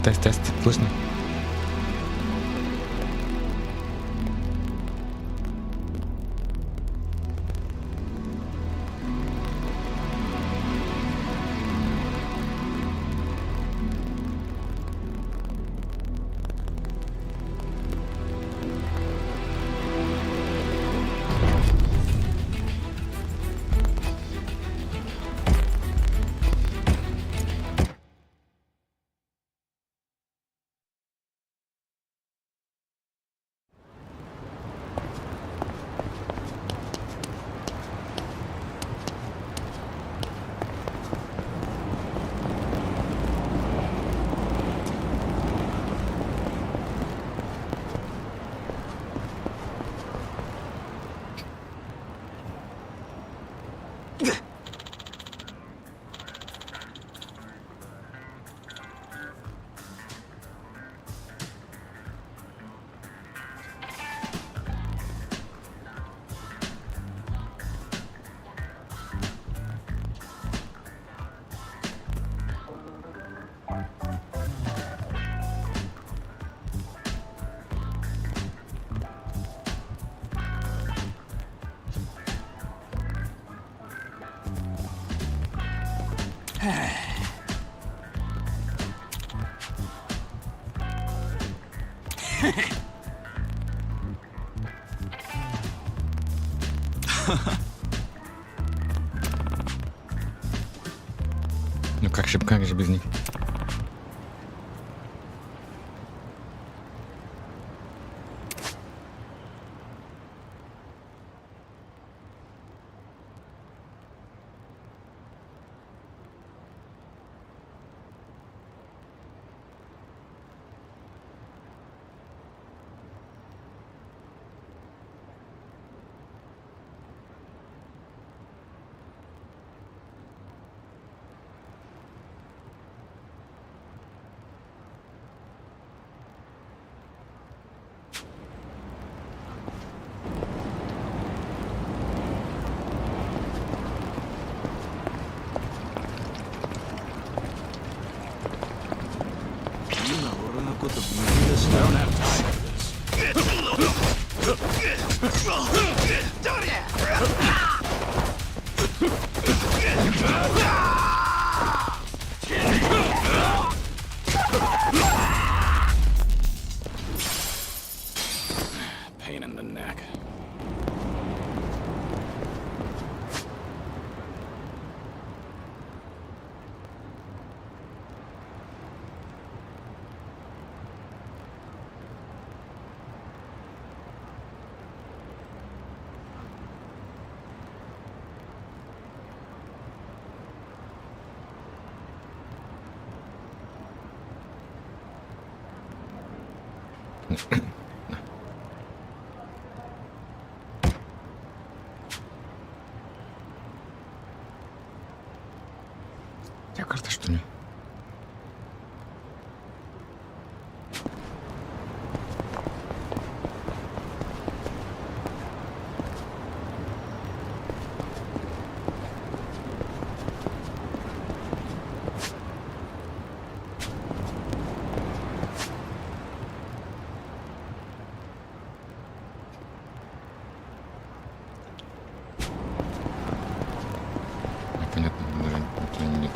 Тест, слышно? Ну как же без них? Pain in the neck. У тебя карта, что ли? Понятно, даже никто нет.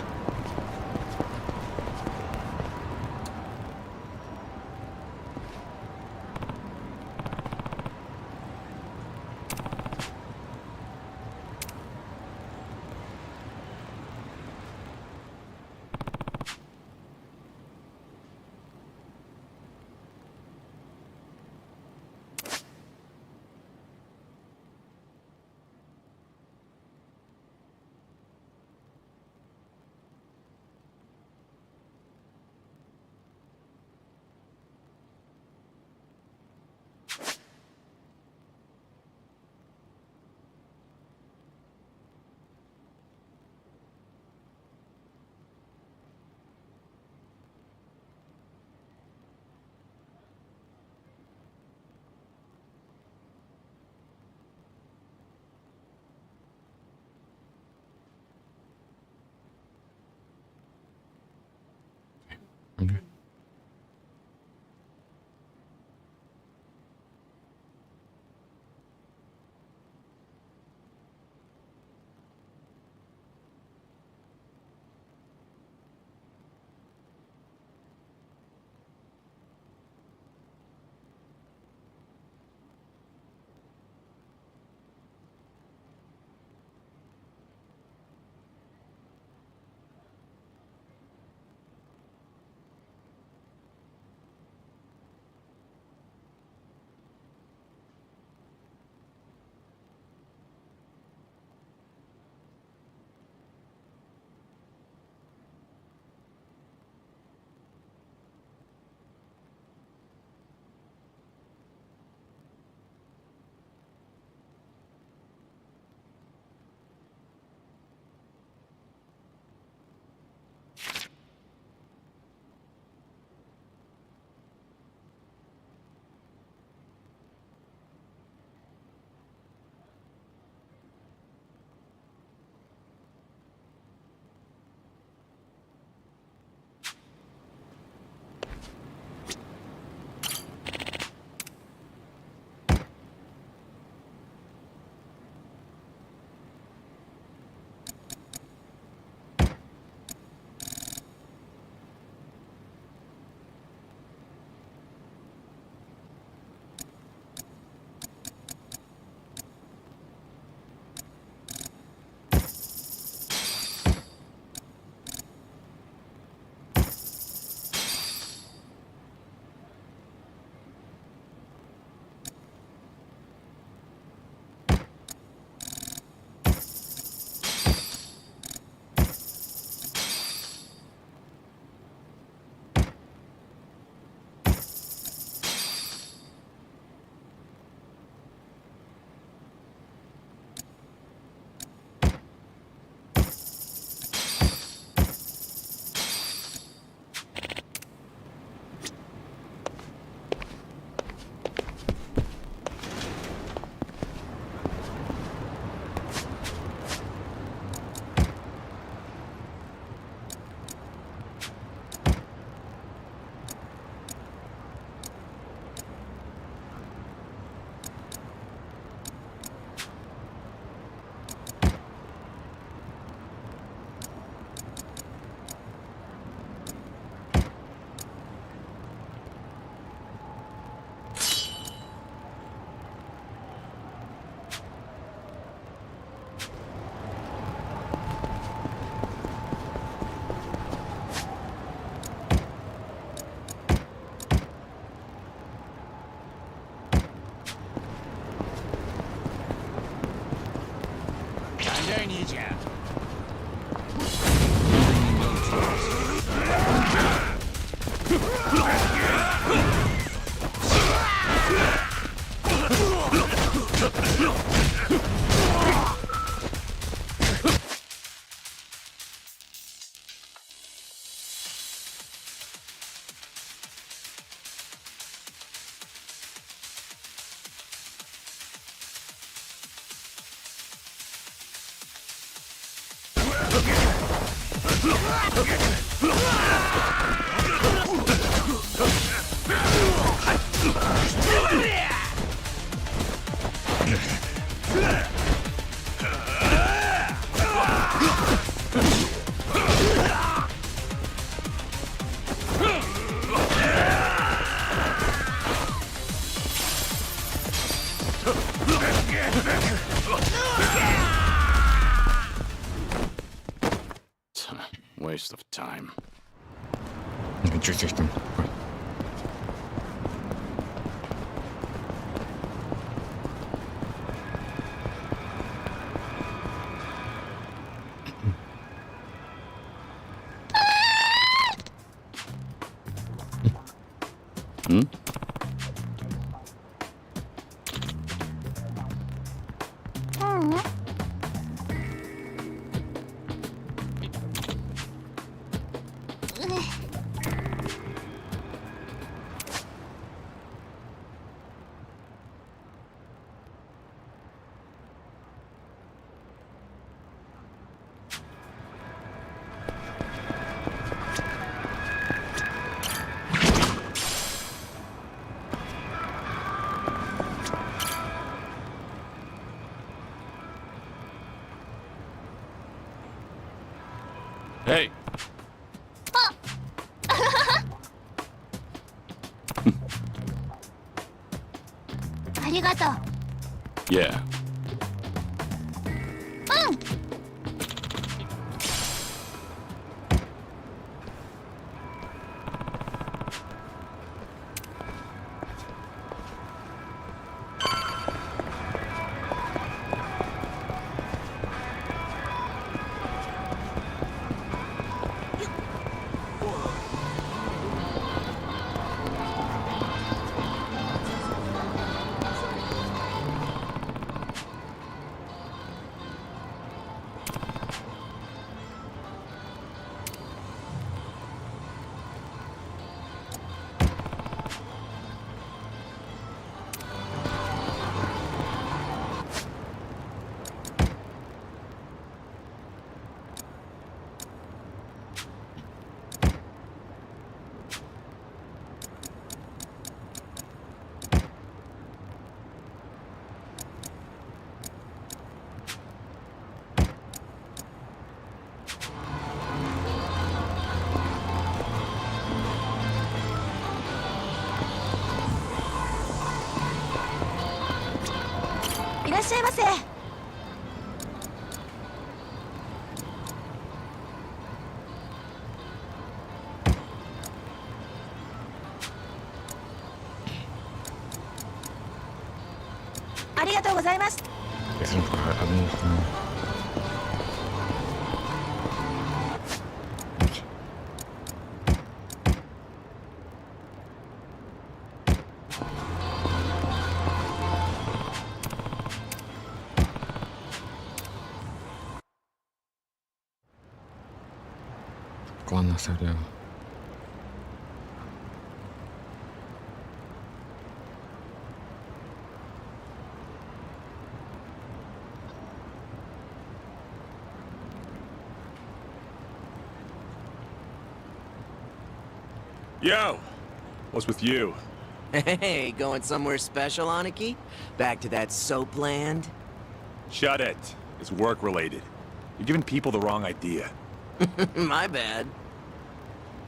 Waste of time. Ничего себе там. Ой. Hmm? Hey! ありがとう。 Yeah. いらっしゃいませ。ありがとうございます。 Если только одну сторону. Клан оставляю. Yo! What's with you? Hey, going somewhere special, Aniki? Back to that soap land? Shut it. It's work-related. You're giving people the wrong idea. My bad.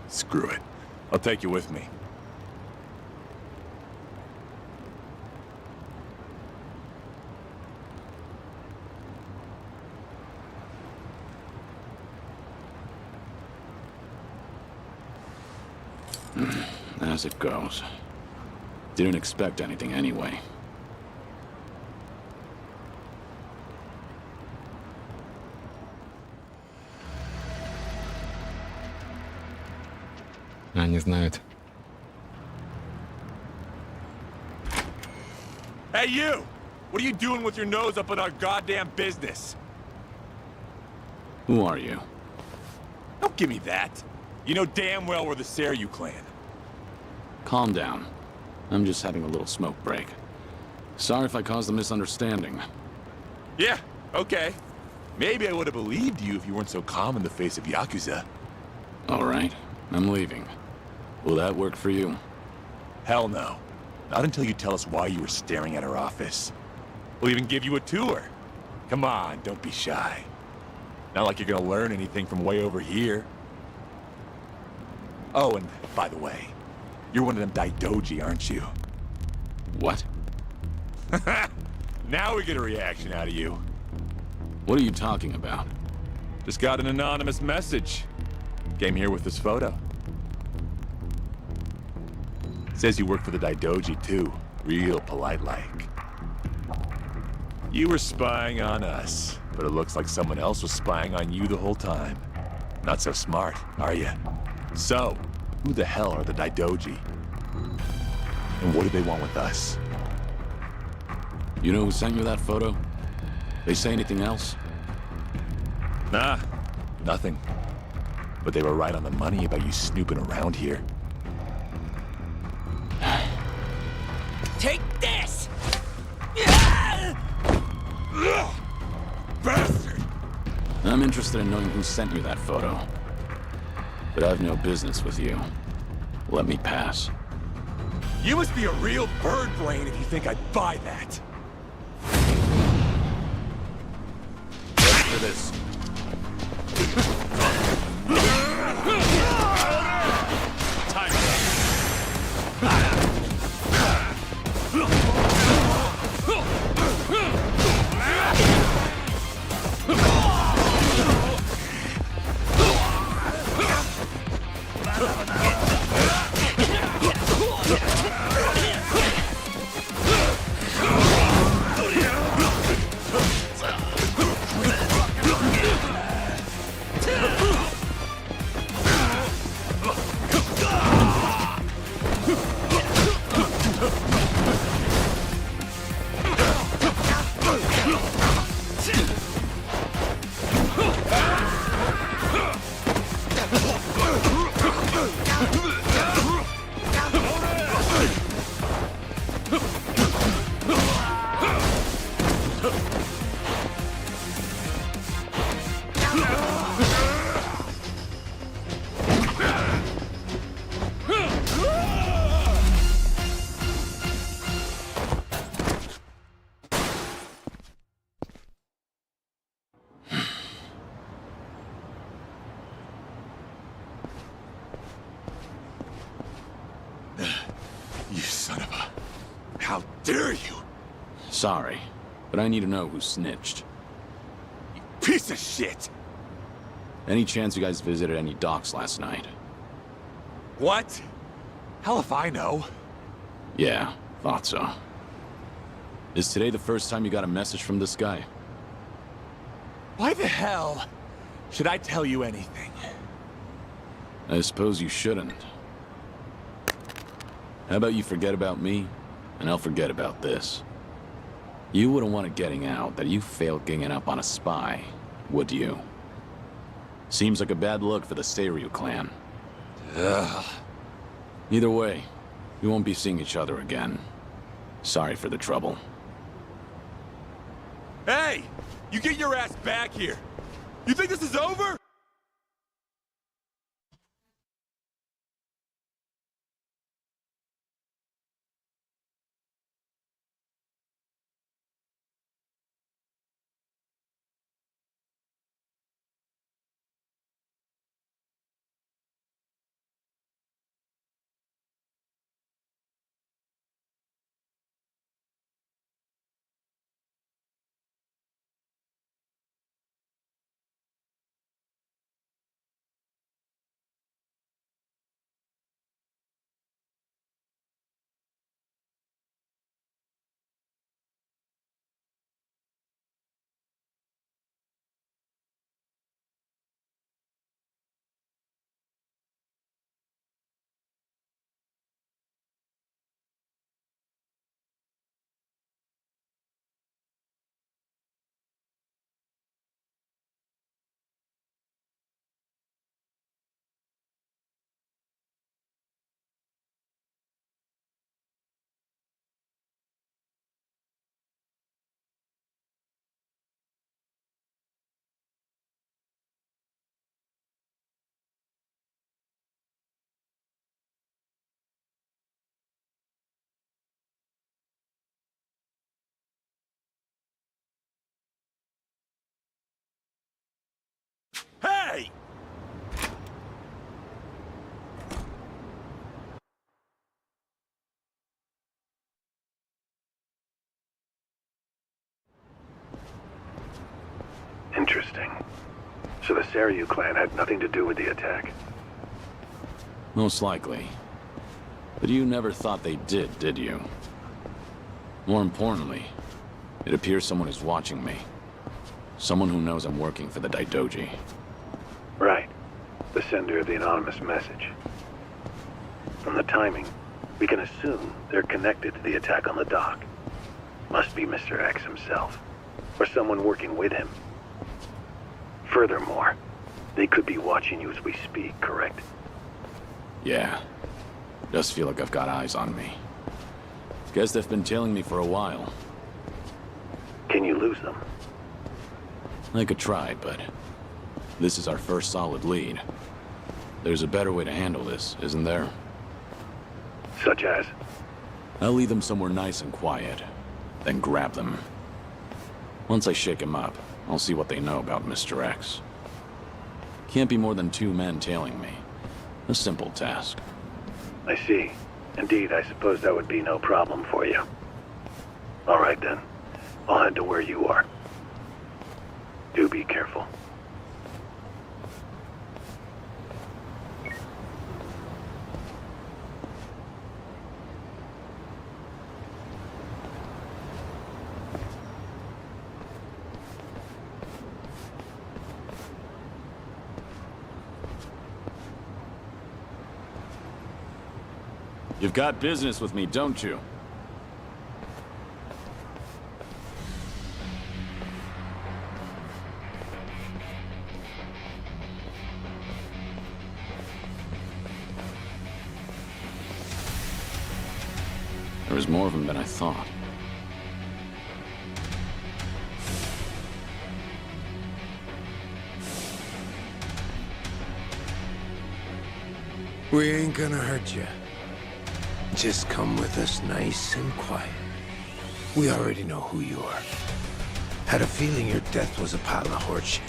Screw it. I'll take you with me. As it goes. Didn't expect anything anyway. Они знают. Hey, you! What are you doing with your nose up in our goddamn business? Who are you? Don't give me that. You know damn well we're the Seryu clan. Calm down. I'm just having a little smoke break. Sorry if I caused a misunderstanding. Yeah, okay. Maybe I would have believed you if you weren't so calm in the face of Yakuza. All right, I'm leaving. Will that work for you? Hell no. Not until you tell us why you were staring at our office. We'll even give you a tour. Come on, don't be shy. Not like you're gonna learn anything from way over here. Oh, and by the way, you're one of them Daidoji, aren't you? What? Now we get a reaction out of you. What are you talking about? Just got an anonymous message. Came here with this photo. Says you work for the Daidoji too. Real polite-like. You were spying on us, but it looks like someone else was spying on you the whole time. Not so smart, are you? So, who the hell are the Daidoji? And what do they want with us? You know who sent you that photo? They say anything else? Nah, nothing. But they were right on the money about you snooping around here. Take this! Bastard! I'm interested in knowing who sent you that photo. But I've no business with you. Let me pass. You must be a real bird brain if you think I'd buy that. Ready for this. Time You son of a... How dare you! Sorry, but I need to know who snitched. Piece of shit! Any chance you guys visited any docks last night? What? Hell if I know. Yeah, thought so. Is today the first time you got a message from this guy? Why the hell should I tell you anything? I suppose you shouldn't. How about you forget about me, and I'll forget about this. You wouldn't want it getting out that you failed ganging up on a spy, would you? Seems like a bad look for the Seiryu clan. Ugh. Either way, we won't be seeing each other again. Sorry for the trouble. Hey! You get your ass back here! You think this is over? right! Interesting. So the Saryu clan had nothing to do with the attack? Most likely. But you never thought they did you? More importantly, it appears someone is watching me. Someone who knows I'm working for the Daidoji. Right. The sender of the anonymous message. From the timing, we can assume they're connected to the attack on the dock. Must be Mr. X himself, or someone working with him. Furthermore, they could be watching you as we speak, correct? Yeah. Just feel like I've got eyes on me. Guess they've been tailing me for a while. Can you lose them? I could try, but this is our first solid lead. There's a better way to handle this, isn't there? Such as? I'll lead them somewhere nice and quiet, then grab them. Once I shake them up, I'll see what they know about Mr. X. Can't be more than 2 men tailing me. A simple task. I see. Indeed, I suppose that would be no problem for you. All right then. I'll head to where you are. Do be careful. You've got business with me, don't you? There was more of them than I thought. We ain't gonna hurt you. Just come with us nice and quiet. We already know who you are. Had a feeling your death was a pile of horseshit.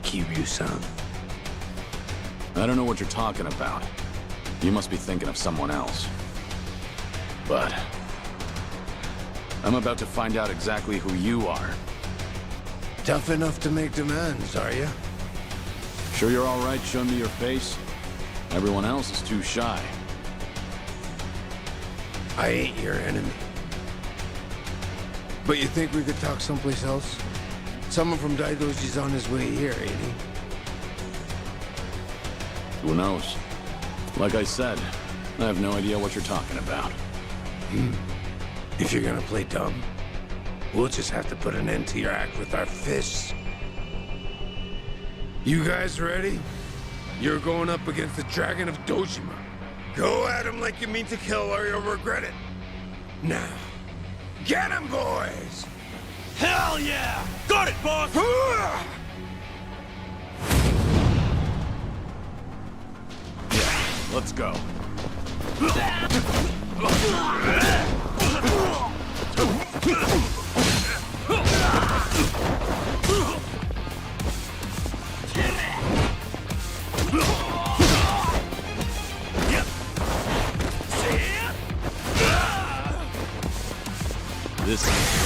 Kiryu-san. I don't know what you're talking about. You must be thinking of someone else. But I'm about to find out exactly who you are. Tough enough to make demands, are you? Sure you're all right showing me your face? Everyone else is too shy. I ain't your enemy. But you think we could talk someplace else? Someone from Daidoji's on his way here, ain't he? Who knows? Like I said, I have no idea what you're talking about. If you're gonna play dumb, we'll just have to put an end to your act with our fists. You guys ready? You're going up against the Dragon of Dojima. Go at him like you mean to kill or you'll regret it. Now, get him, boys! Hell yeah! Got it, boss! Let's go. This is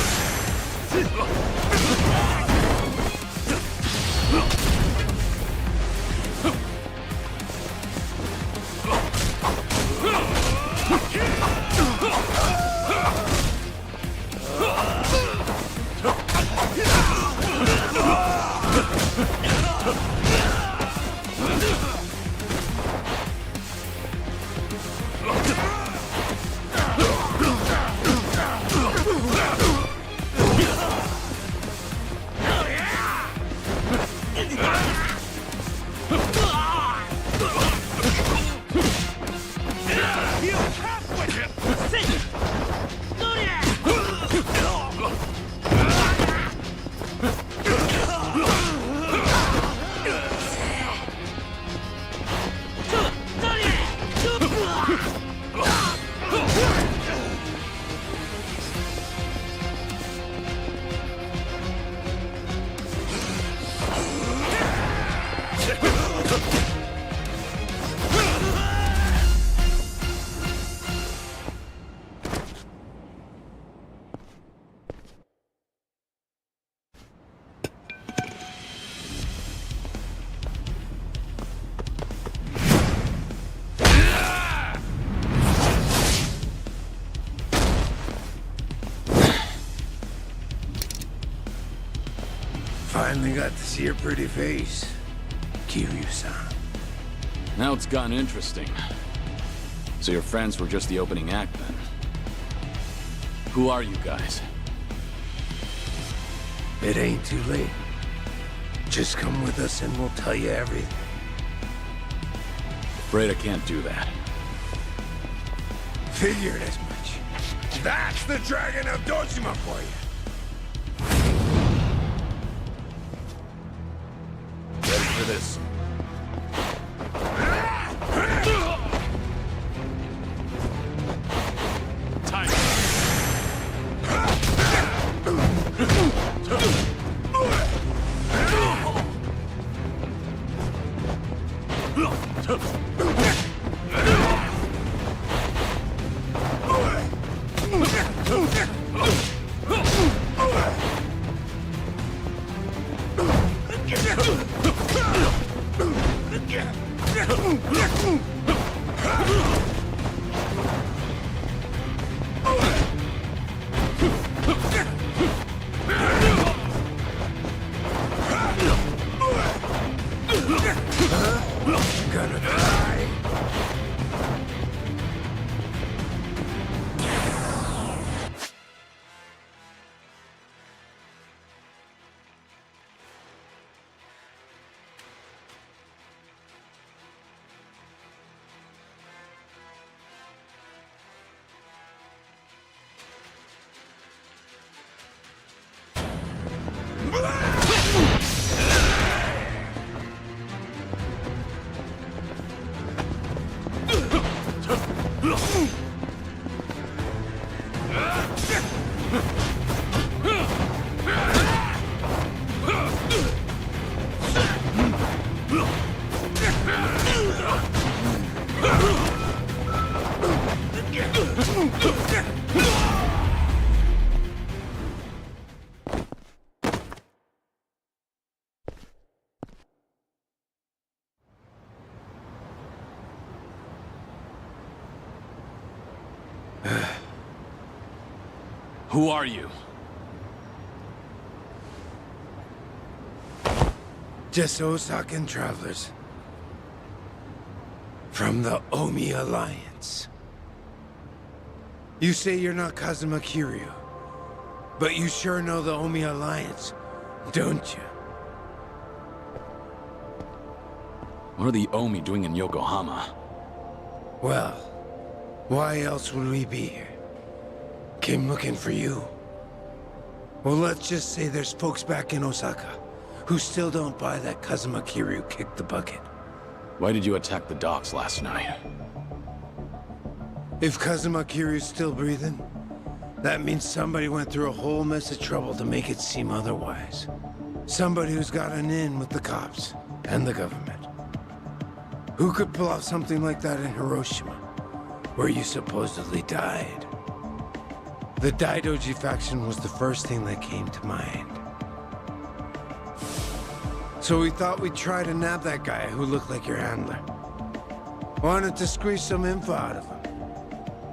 Finally got to see your pretty face, Kiryu-san. Now it's gotten interesting. So your friends were just the opening act then? Who are you guys? It ain't too late. Just come with us and we'll tell you everything. Afraid I can't do that. Figured as much. That's the Dragon of Dojima for you. Ready for this? Time. Gonna die. Who are you? Just Osakan travelers. From the Omi Alliance. You say you're not Kazuma Kiryu, but you sure know the Omi Alliance, don't you? What are the Omi doing in Yokohama? Well, why else would we be here? Came looking for you. Well, let's just say there's folks back in Osaka who still don't buy that Kazuma Kiryu kicked the bucket. Why did you attack the docks last night? If Kazuma Kiryu's still breathing, that means somebody went through a whole mess of trouble to make it seem otherwise. Somebody who's got an in with the cops and the government. Who could pull off something like that in Hiroshima, where you supposedly died? The Daidoji faction was the first thing that came to mind. So we thought we'd try to nab that guy who looked like your handler. Wanted to squeeze some info out of him.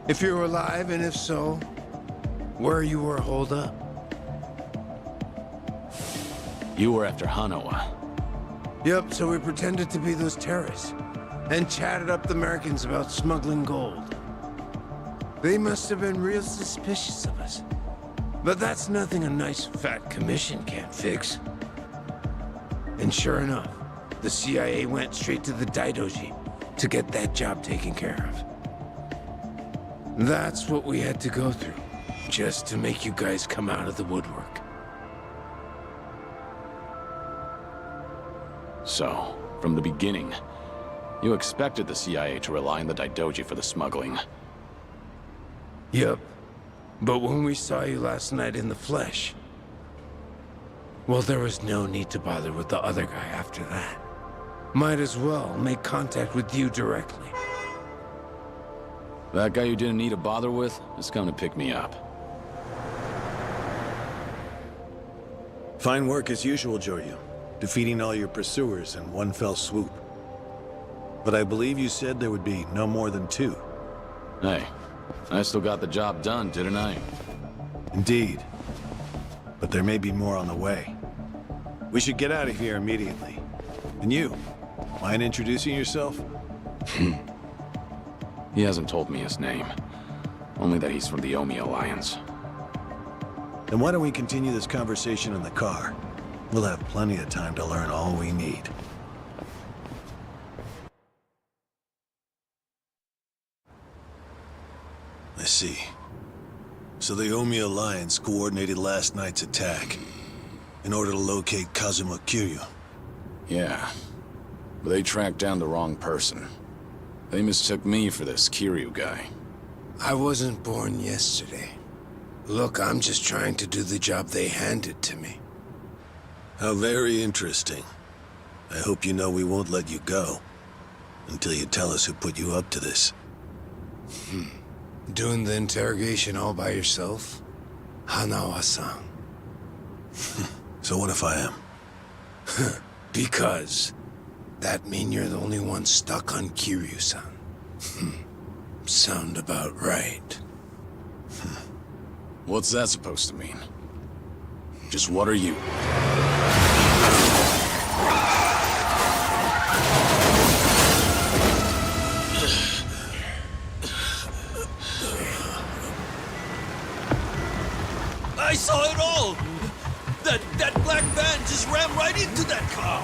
If you were alive, and if so, where you were holed up. You were after Hanawa. Yep, so we pretended to be those terrorists, and chatted up the Americans about smuggling gold. They must have been real suspicious of us. But that's nothing a nice fat commission can't fix. And sure enough, the CIA went straight to the Daidoji to get that job taken care of. That's what we had to go through, just to make you guys come out of the woodwork. So, from the beginning, you expected the CIA to rely on the Daidoji for the smuggling. Yep. But when we saw you last night in the flesh, well, there was no need to bother with the other guy after that. Might as well make contact with you directly. That guy you didn't need to bother with is coming to pick me up. Fine work as usual, Joryu. Defeating all your pursuers in one fell swoop. But I believe you said there would be no more than 2. Hey, I still got the job done, didn't I? Indeed. But there may be more on the way. We should get out of here immediately. And you, mind introducing yourself? He hasn't told me his name. Only that he's from the Omi Alliance. Then why don't we continue this conversation in the car? We'll have plenty of time to learn all we need. I see. So the Omi Alliance coordinated last night's attack in order to locate Kazuma Kiryu. Yeah. But they tracked down the wrong person. They mistook me for this Kiryu guy. I wasn't born yesterday. Look, I'm just trying to do the job they handed to me. How very interesting. I hope you know we won't let you go until you tell us who put you up to this. Doing the interrogation all by yourself? Hanawa-san. So what if I am? Because that mean you're the only one stuck on Kiryu-san. Sound about right. What's that supposed to mean? Just what are you? I saw it all! That black van just ran right into that car!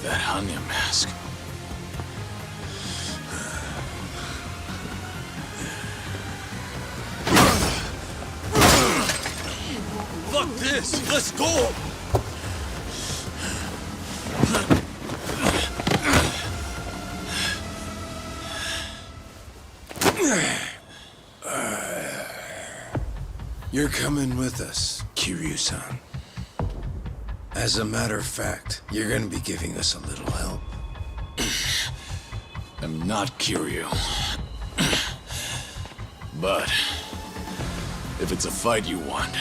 That Hanya mask. Fuck this! Let's go! You're coming with us, Kiryu-san. As a matter of fact, you're gonna be giving us a little help. I'm not Kiryu. But if it's a fight you want,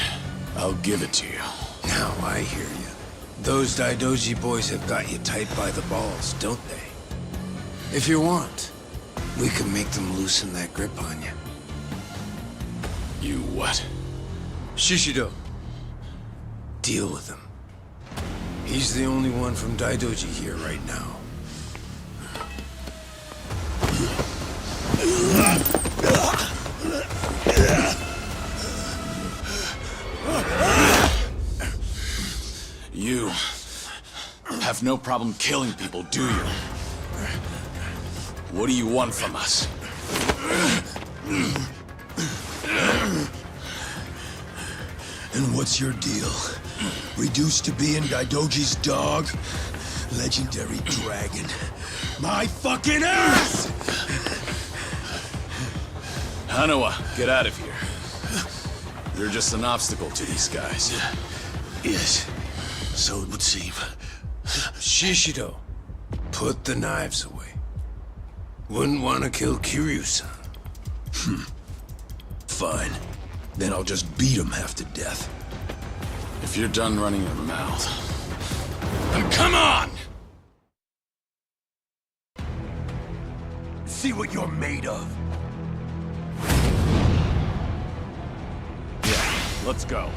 I'll give it to you. Now I hear you. Those Daidoji boys have got you tight by the balls, don't they? If you want, we can make them loosen that grip on you. You what? Shishido. Deal with him. He's the only one from Daidoji here right now. You have no problem killing people, do you? What do you want from us? And what's your deal? Reduced to being Daidoji's dog? Legendary dragon. My fucking ass! Hanawa, get out of here. You're just an obstacle to these guys. Yes, so it would seem. Shishido, put the knives away. Wouldn't want to kill Kiryu-san. Fine. Then I'll just beat him half to death. If you're done running your mouth, then come on! See what you're made of. Yeah, let's go.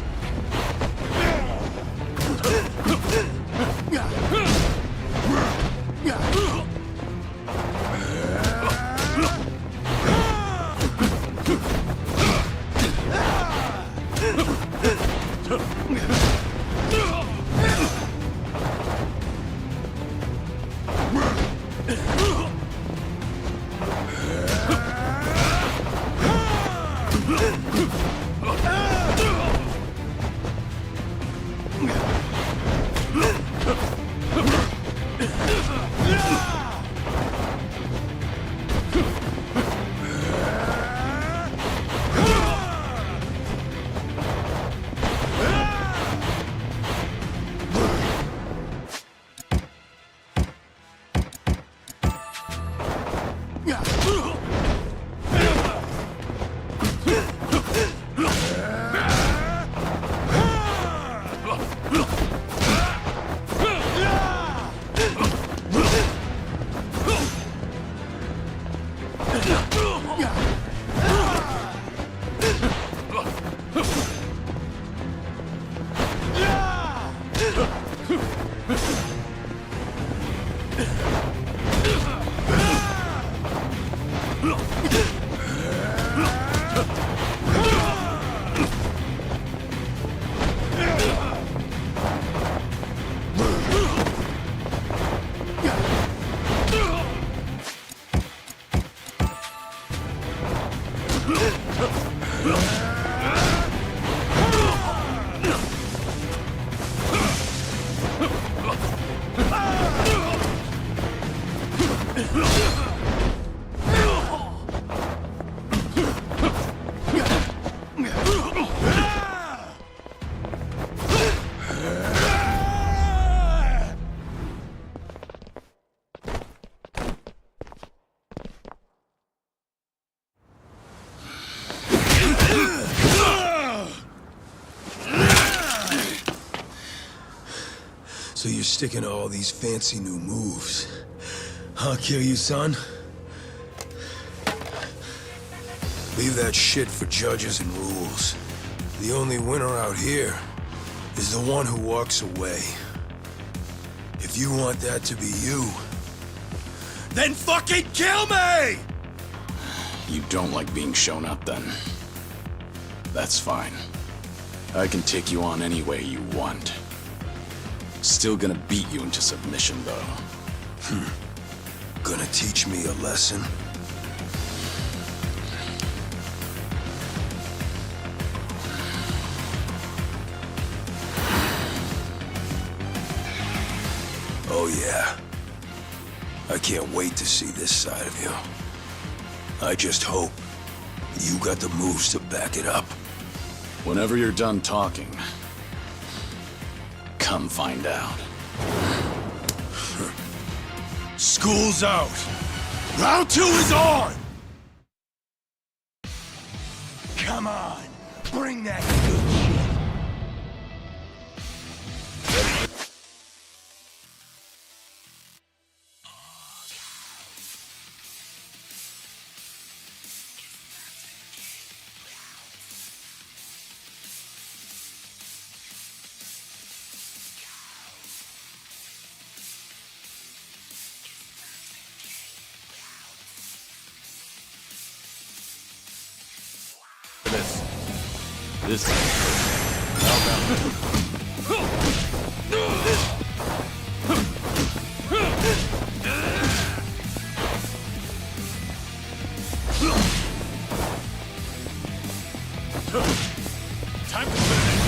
So you're sticking to all these fancy new moves. Huh, Kiryu-san? Leave that shit for judges and rules. The only winner out here is the one who walks away. If you want that to be you, then fucking kill me! You don't like being shown up, then? That's fine. I can take you on any way you want. Still gonna beat you into submission, though. Gonna teach me a lesson? Oh yeah. I can't wait to see this side of you. I just hope you got the moves to back it up. Whenever you're done talking, come find out. School's out. Round 2 is on! Come on, bring that good shit. This Time to finish.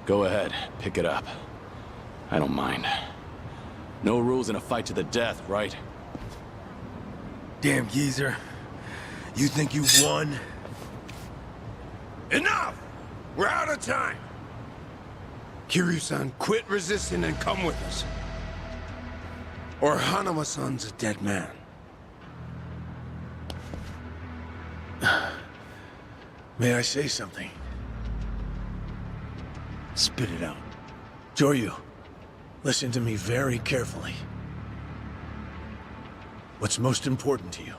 Go ahead, pick it up. I don't mind. No rules in a fight to the death, right? Damn geezer. You think you've won? Enough! We're out of time! Kiryu-san, quit resisting and come with us. Or Hanama-san's a dead man. May I say something? Spit it out. Joryu, listen to me very carefully. What's most important to you?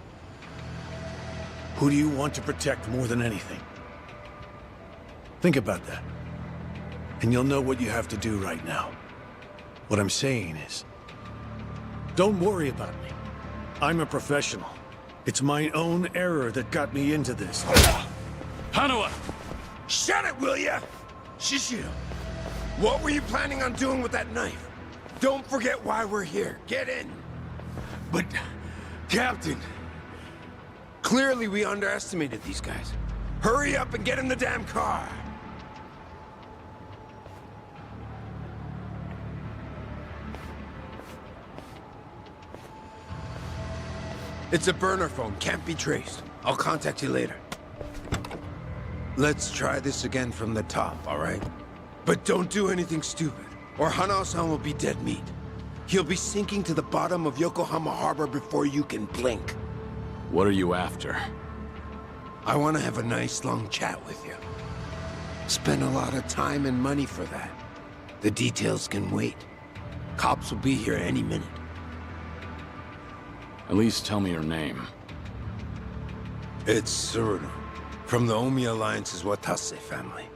Who do you want to protect more than anything? Think about that. And you'll know what you have to do right now. What I'm saying is, don't worry about me. I'm a professional. It's my own error that got me into this. Hanawa! Shut it, will ya? Shishio, what were you planning on doing with that knife? Don't forget why we're here. Get in. But, Captain, clearly we underestimated these guys. Hurry up and get in the damn car. It's a burner phone, can't be traced. I'll contact you later. Let's try this again from the top, all right? But don't do anything stupid, or Hanao-san will be dead meat. He'll be sinking to the bottom of Yokohama Harbor before you can blink. What are you after? I want to have a nice long chat with you. Spend a lot of time and money for that. The details can wait. Cops will be here any minute. At least tell me your name. It's Tsuruno, from the Omi Alliance's Watase family.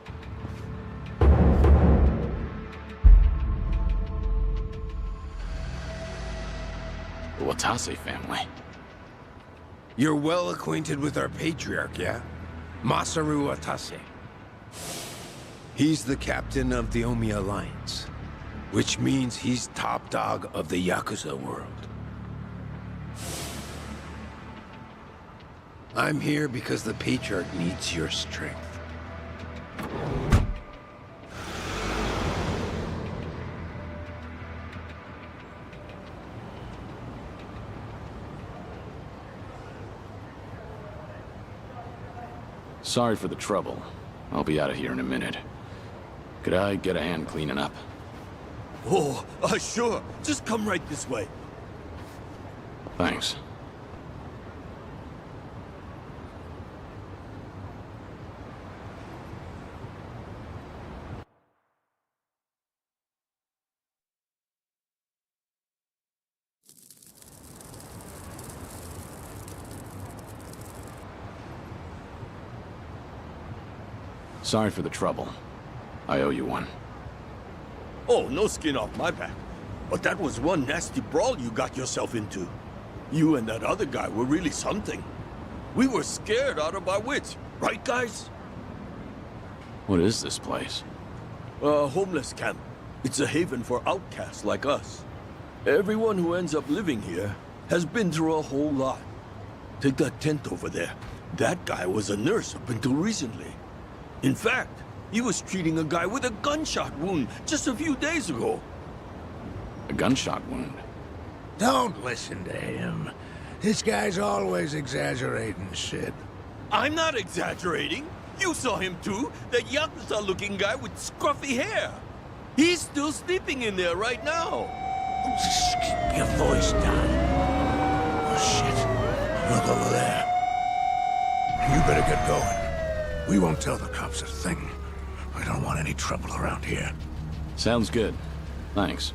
The Watase family. You're well acquainted with our patriarch, yeah? Masaru Watase. He's the captain of the Omi Alliance, which means he's top dog of the Yakuza world. I'm here because the patriarch needs your strength. Sorry for the trouble. I'll be out of here in a minute. Could I get a hand cleaning up? Oh, sure. Just come right this way. Thanks. Sorry for the trouble. I owe you one. Oh, no skin off my back. But that was one nasty brawl you got yourself into. You and that other guy were really something. We were scared out of our wits, right, guys? What is this place? A homeless camp. It's a haven for outcasts like us. Everyone who ends up living here has been through a whole lot. Take that tent over there. That guy was a nurse up until recently. In fact, he was treating a guy with a gunshot wound just a few days ago. A gunshot wound? Don't listen to him. This guy's always exaggerating shit. I'm not exaggerating. You saw him too, that Yakuza-looking guy with scruffy hair. He's still sleeping in there right now. Keep your voice down. Oh, shit. Look over there. You better get going. We won't tell the cops a thing. I don't want any trouble around here. Sounds good. Thanks.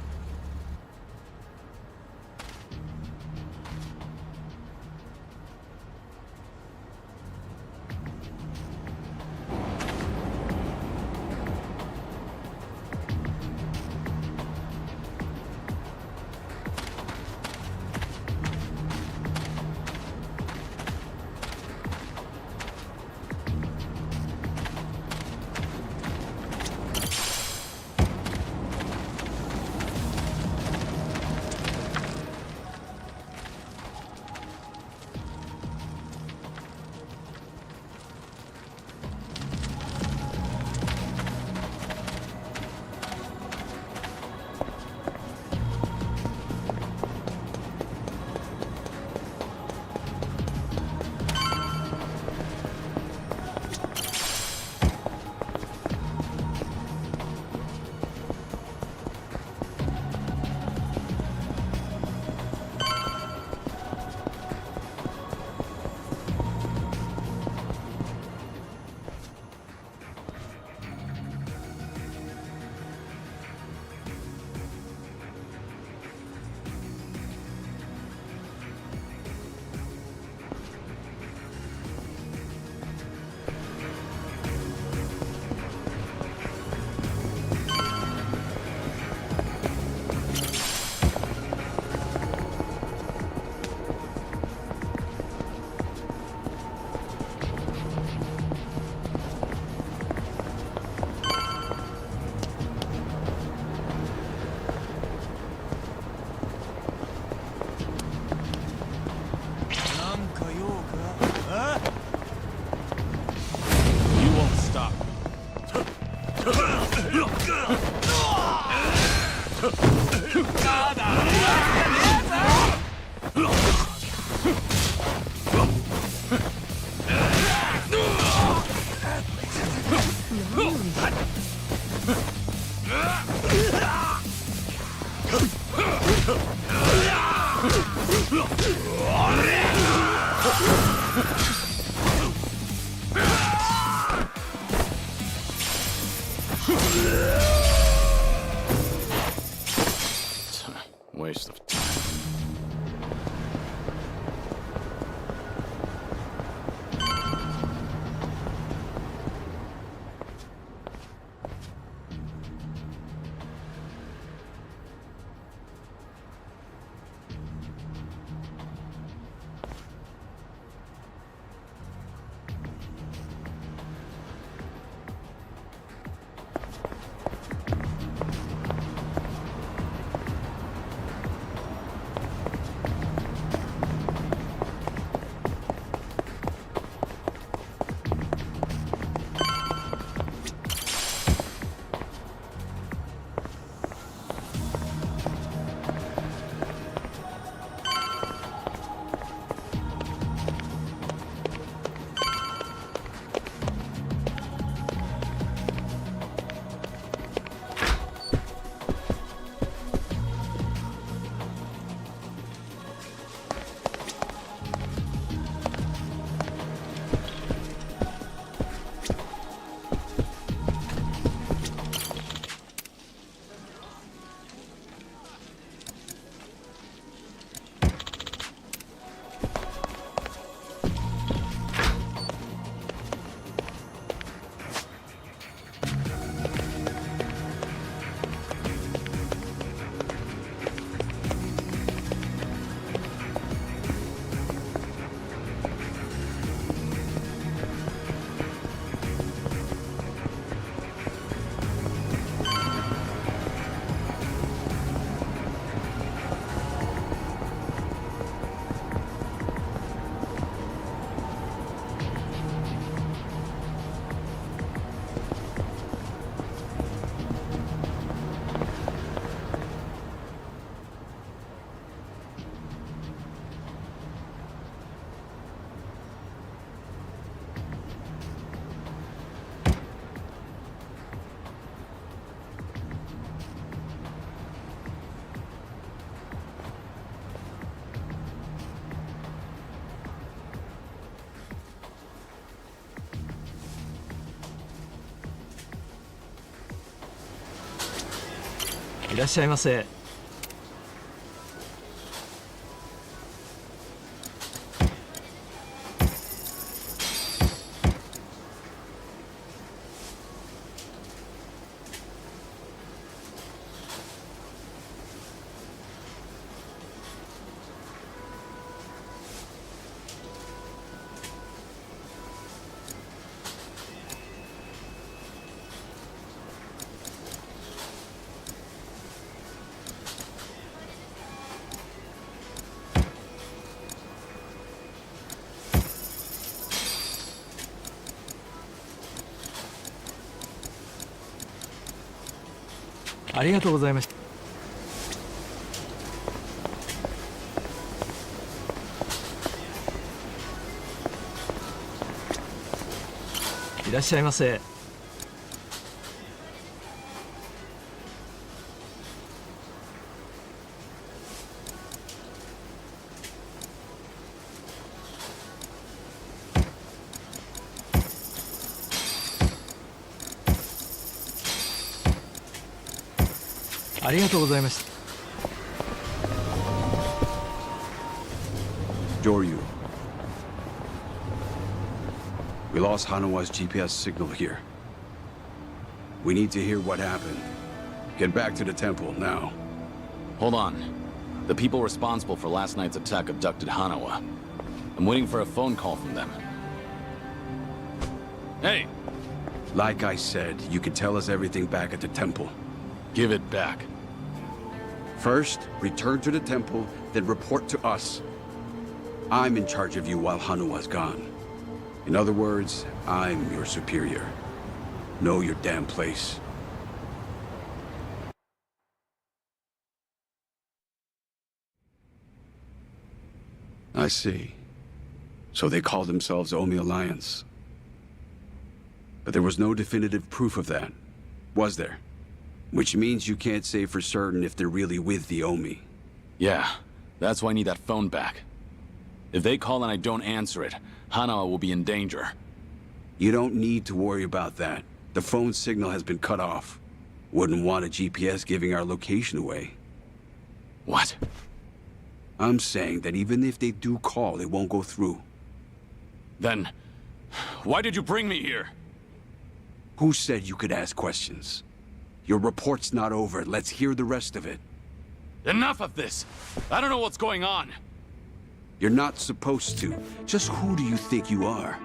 Waste of time.いらっしゃいませ。ありがとうございました。いらっしゃいませ。ありがとうございました。Doryu. We lost Hanawa's GPS signal here. We need to hear what happened. Get back to the temple now. Hold on. The people responsible for last night's attack abducted Hanawa. I'm waiting for a phone call from them. Hey! Like I said, you can tell us everything back at the temple. Give it back. First, return to the temple, then report to us. I'm in charge of you while Hanawa's gone. In other words, I'm your superior. Know your damn place. I see. So they call themselves Omi Alliance. But there was no definitive proof of that, was there? Which means you can't say for certain if they're really with the Omi. Yeah, that's why I need that phone back. If they call and I don't answer it, Hanawa will be in danger. You don't need to worry about that. The phone signal has been cut off. Wouldn't want a GPS giving our location away. What? I'm saying that even if they do call, it won't go through. Then, why did you bring me here? Who said you could ask questions? Your report's not over. Let's hear the rest of it. Enough of this! I don't know what's going on! You're not supposed to. Just who do you think you are?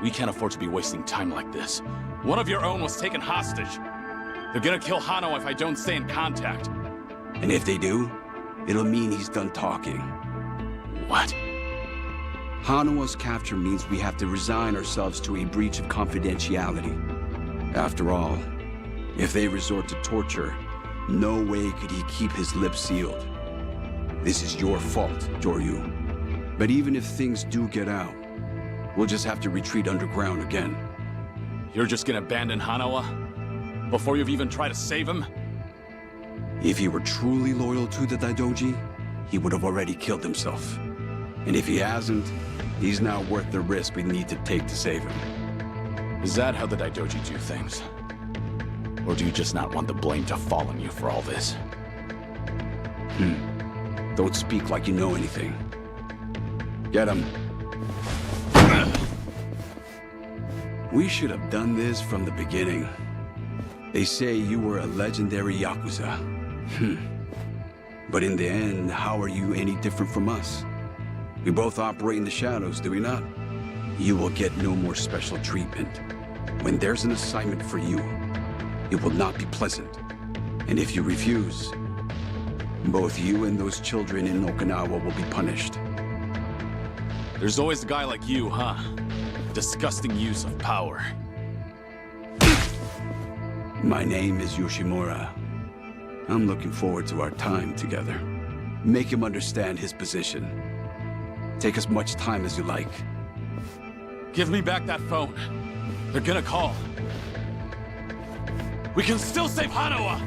We can't afford to be wasting time like this. One of your own was taken hostage. They're gonna kill Hano if I don't stay in contact. And if they do, it'll mean he's done talking. What? Hanawa's capture means we have to resign ourselves to a breach of confidentiality. After all, if they resort to torture, no way could he keep his lips sealed. This is your fault, Joryu. But even if things do get out, we'll just have to retreat underground again. You're just gonna abandon Hanawa? Before you've even tried to save him? If he were truly loyal to the Daidoji, he would have already killed himself. And if he hasn't, he's not worth the risk we need to take to save him. Is that how the Daidoji do things? Or do you just not want the blame to fall on you for all this? Don't speak like you know anything. Get him. We should have done this from the beginning. They say you were a legendary Yakuza. But in the end, how are you any different from us? We both operate in the shadows, do we not? You will get no more special treatment. When there's an assignment for you, it will not be pleasant. And if you refuse, both you and those children in Okinawa will be punished. There's always a guy like you, huh? Disgusting use of power. My name is Yoshimura. I'm looking forward to our time together. Make him understand his position. Take as much time as you like. Give me back that phone. They're gonna call. We can still save Hanawa!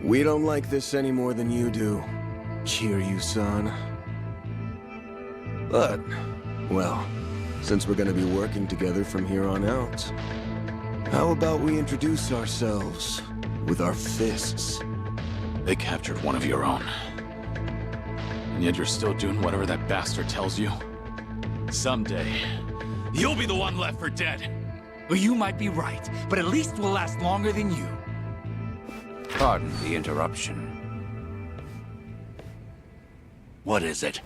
We don't like this any more than you do, Kiryu-san. But, well, since we're gonna be working together from here on out, how about we introduce ourselves with our fists? They captured one of your own. And yet you're still doing whatever that bastard tells you? Someday, you'll be the one left for dead! Well, you might be right, but at least we'll last longer than you. Pardon the interruption. What is it?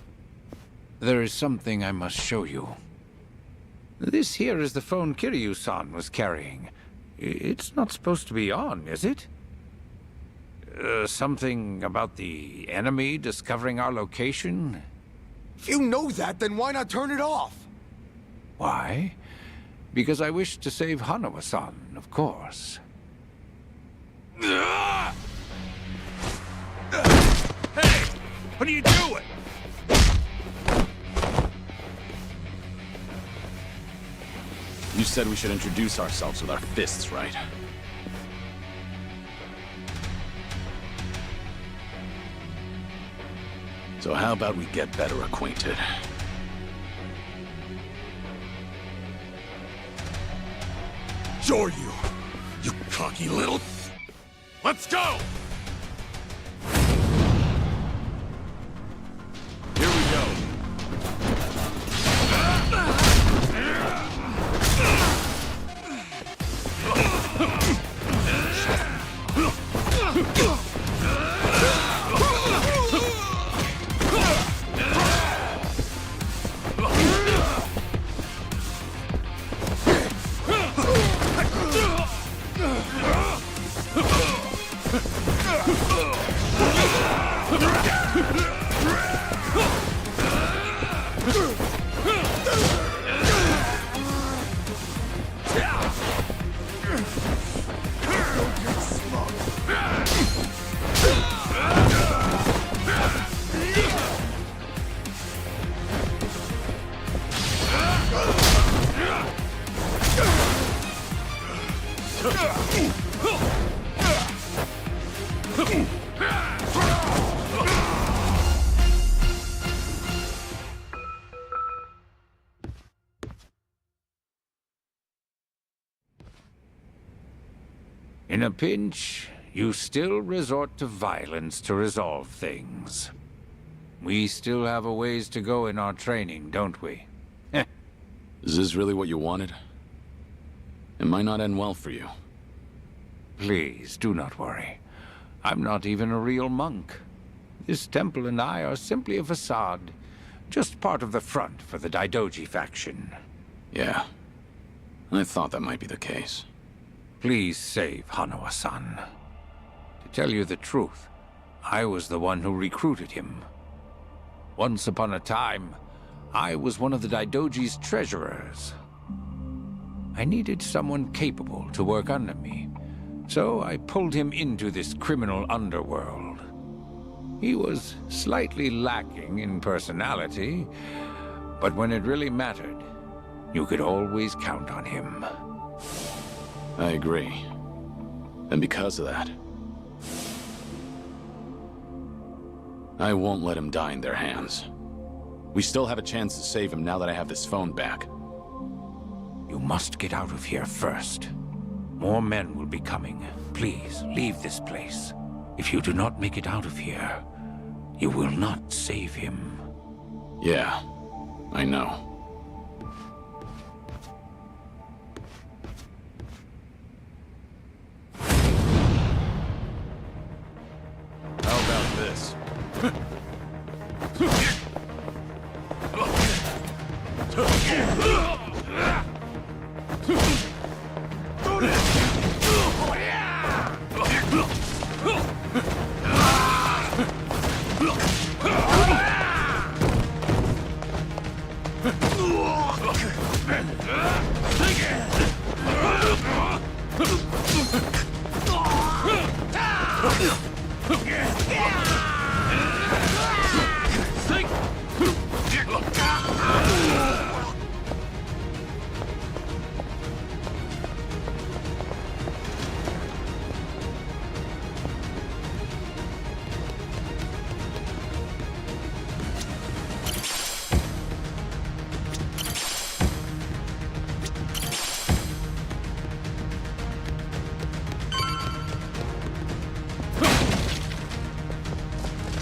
There is something I must show you. This here is the phone Kiryu-san was carrying. It's not supposed to be on, is it? Something about the enemy discovering our location? If you know that, then why not turn it off? Why? Because I wish to save Hanawa-san, of course. Hey! What are you doing? You said we should introduce ourselves with our fists, right? So how about we get better acquainted? Joryu! You cocky little... Let's go! Here we go. In a pinch, you still resort to violence to resolve things. We still have a ways to go in our training, don't we? Is this really what you wanted? It might not end well for you. Please, do not worry. I'm not even a real monk. This temple and I are simply a facade. Just part of the front for the Daidoji faction. Yeah. I thought that might be the case. Please save Hanawa-san. To tell you the truth, I was the one who recruited him. Once upon a time, I was one of the Daidoji's treasurers. I needed someone capable to work under me, so I pulled him into this criminal underworld. He was slightly lacking in personality, but when it really mattered, you could always count on him. I agree. And because of that, I won't let him die in their hands. We still have a chance to save him now that I have this phone back. You must get out of here first. More men will be coming. Please, leave this place. If you do not make it out of here, you will not save him. Yeah, I know. How about this?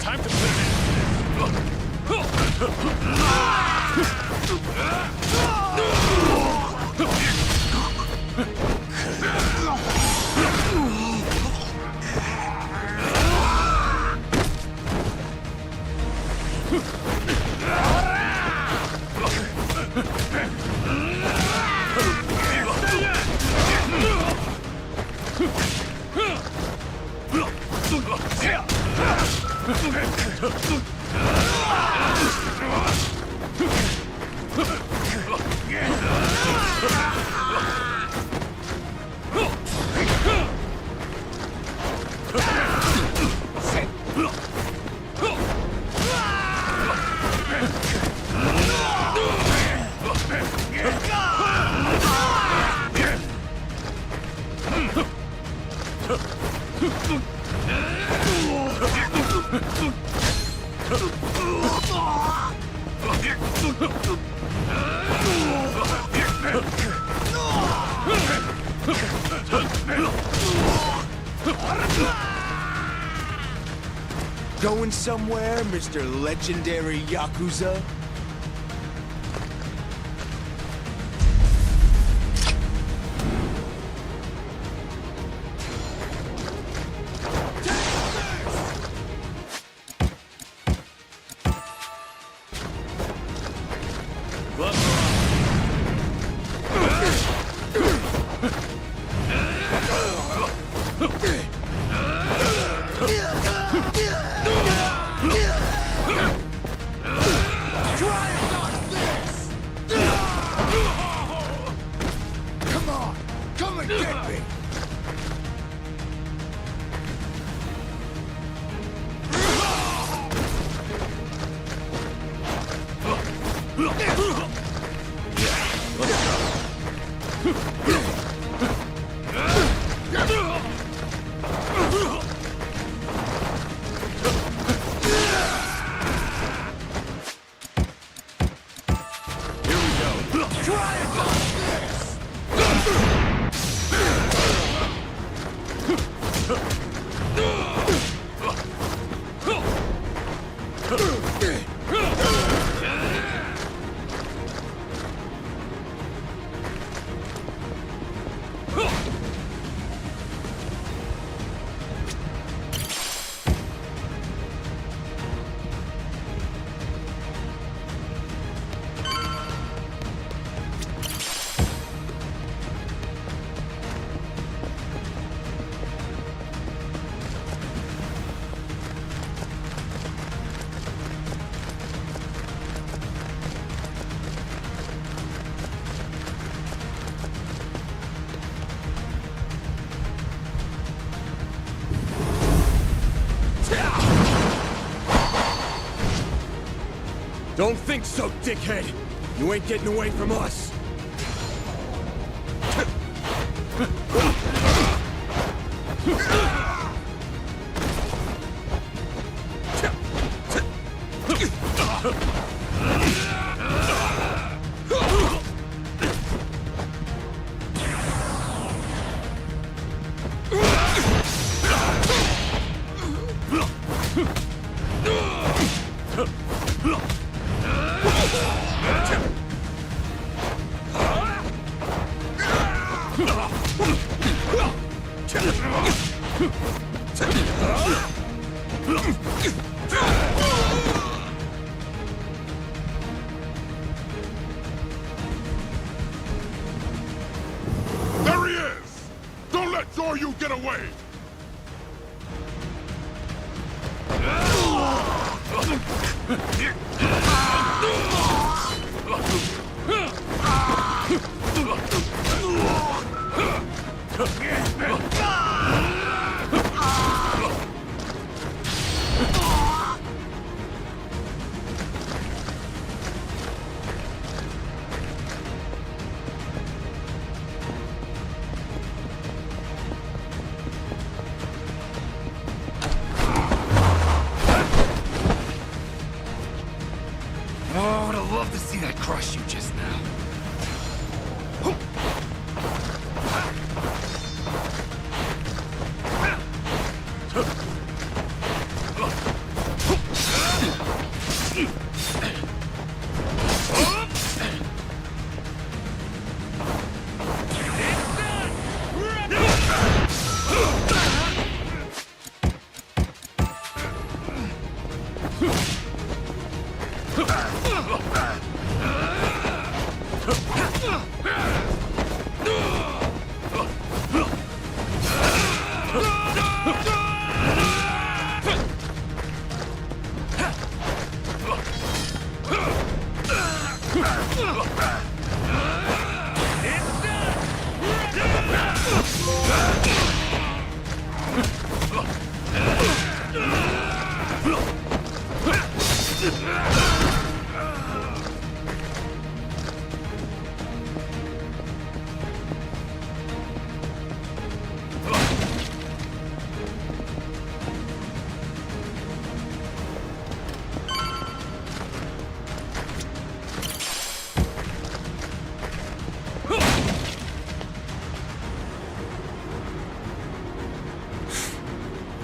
Time to put it in. Going somewhere, Mr. Legendary Yakuza? Don't think so, dickhead! You ain't getting away from us! There he is! Don't let Zoryu get away! Oh, I would have loved to see that crush you just now.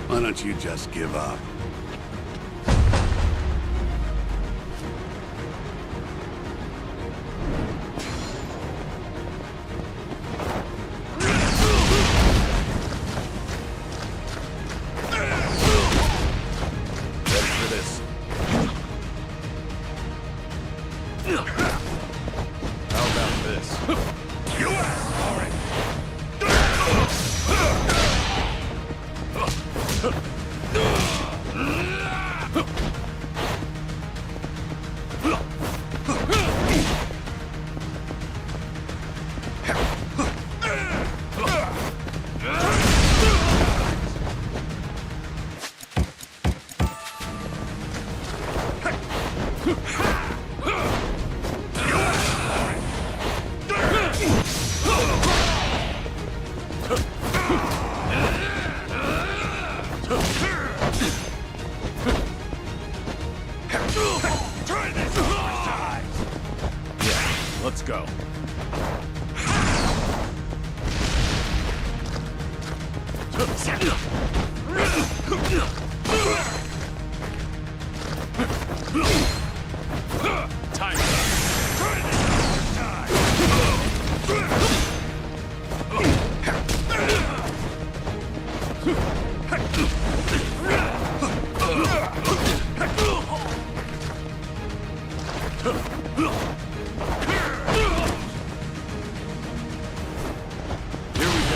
Why don't you just give up? Ready for this. How about this? You asked for it! Let's go. Time. Here we go.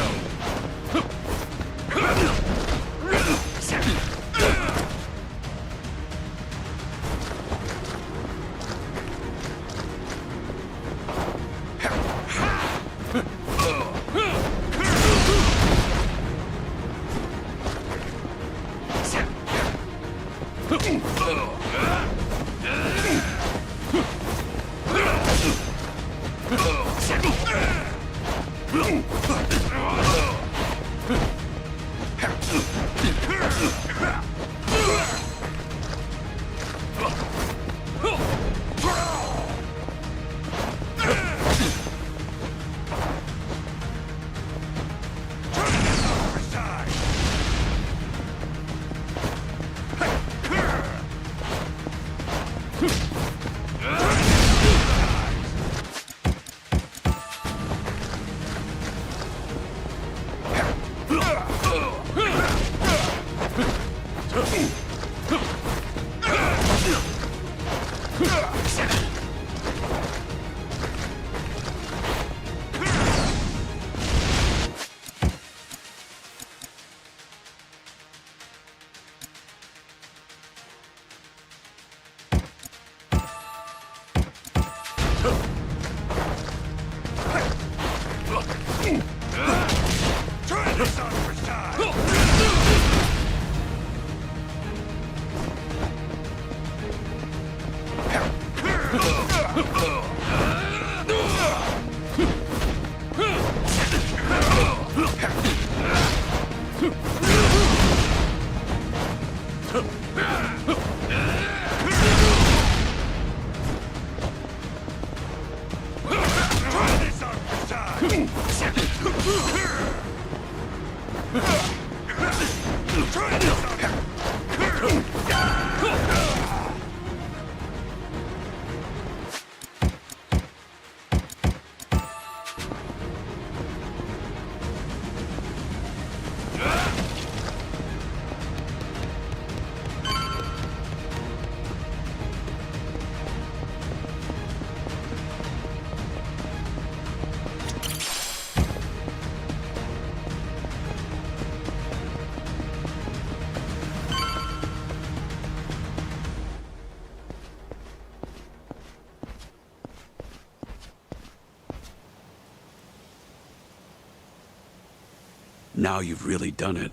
Now you've really done it.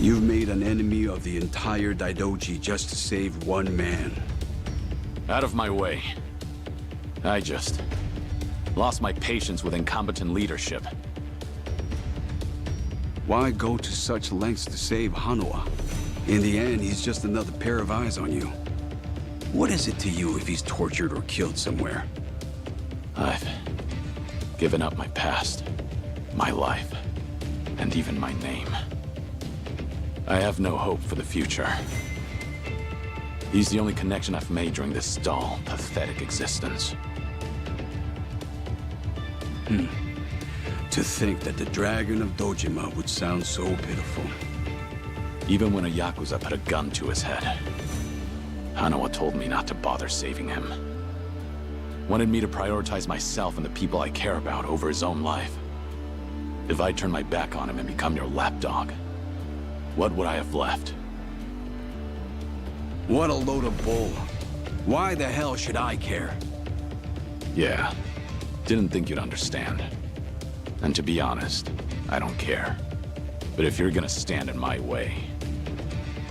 You've made an enemy of the entire Daidoji just to save one man. Out of my way. I just lost my patience with incompetent leadership. Why go to such lengths to save Hanawa? In the end, he's just another pair of eyes on you. What is it to you if he's tortured or killed somewhere? I've given up my past, my life, and even my name. I have no hope for the future. He's the only connection I've made during this dull, pathetic existence. To think that the Dragon of Dojima would sound so pitiful. Even when a Yakuza put a gun to his head, Hanawa told me not to bother saving him. Wanted me to prioritize myself and the people I care about over his own life. If I turn my back on him and become your lapdog, what would I have left? What a load of bull. Why the hell should I care? Yeah, didn't think you'd understand. And to be honest, I don't care. But if you're gonna stand in my way,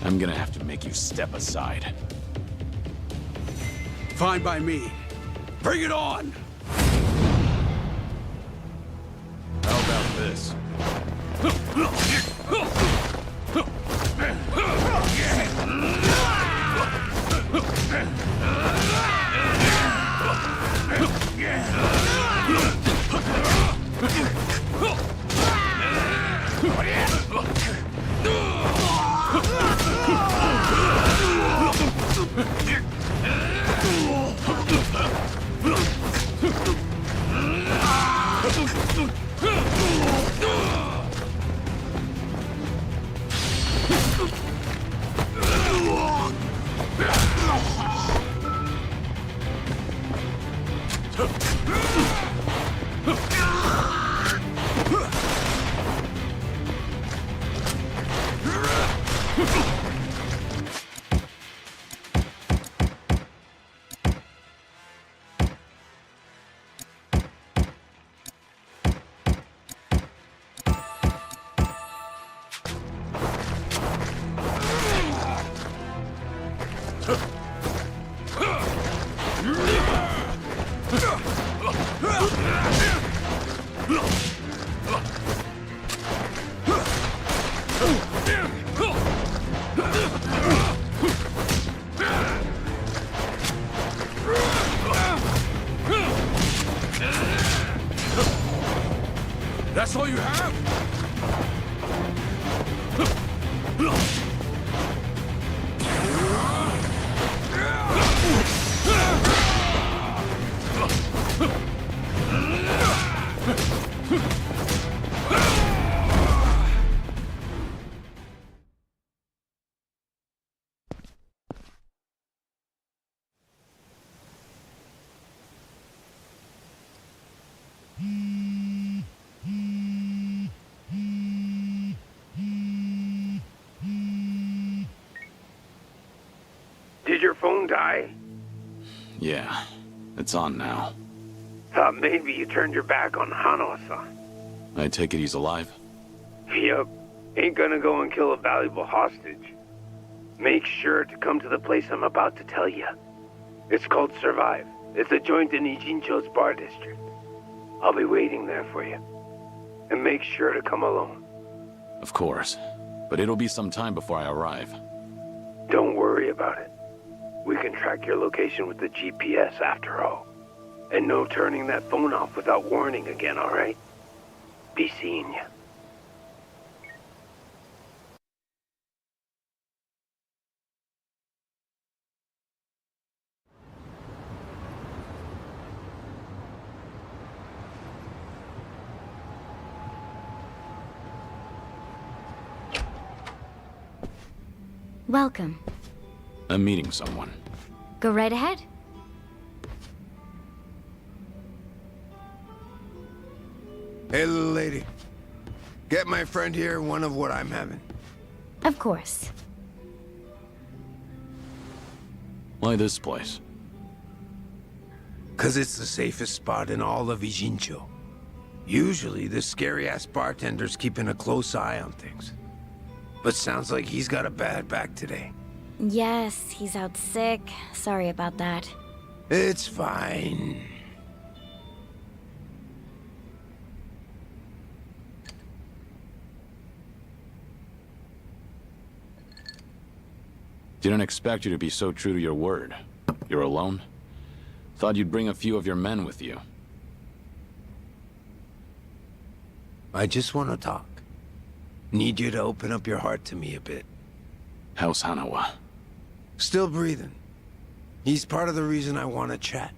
I'm gonna have to make you step aside. Fine by me. Bring it on! How about this? That's all you have? Did your phone die? Yeah, it's on now. Thought maybe you turned your back on Hano-san. I take it he's alive? Yup. Ain't gonna go and kill a valuable hostage. Make sure to come to the place I'm about to tell you. It's called Survive. It's a joint in Ijincho's bar district. I'll be waiting there for you. And make sure to come alone. Of course. But it'll be some time before I arrive. Don't worry about it. We can track your location with the GPS after all. And no turning that phone off without warning again, alright? Be seeing you. Welcome. I'm meeting someone. Go right ahead. Hey, little lady. Get my friend here one of what I'm having. Of course. Why this place? 'Cause it's the safest spot in all of Ijincho. Usually, the scary-ass bartender's keeping a close eye on things. But sounds like he's got a bad back today. Yes, he's out sick. Sorry about that. It's fine. Didn't expect you to be so true to your word. You're alone? Thought you'd bring a few of your men with you. I just want to talk. Need you to open up your heart to me a bit. How's Hanawa? Still breathing. He's part of the reason I want to chat.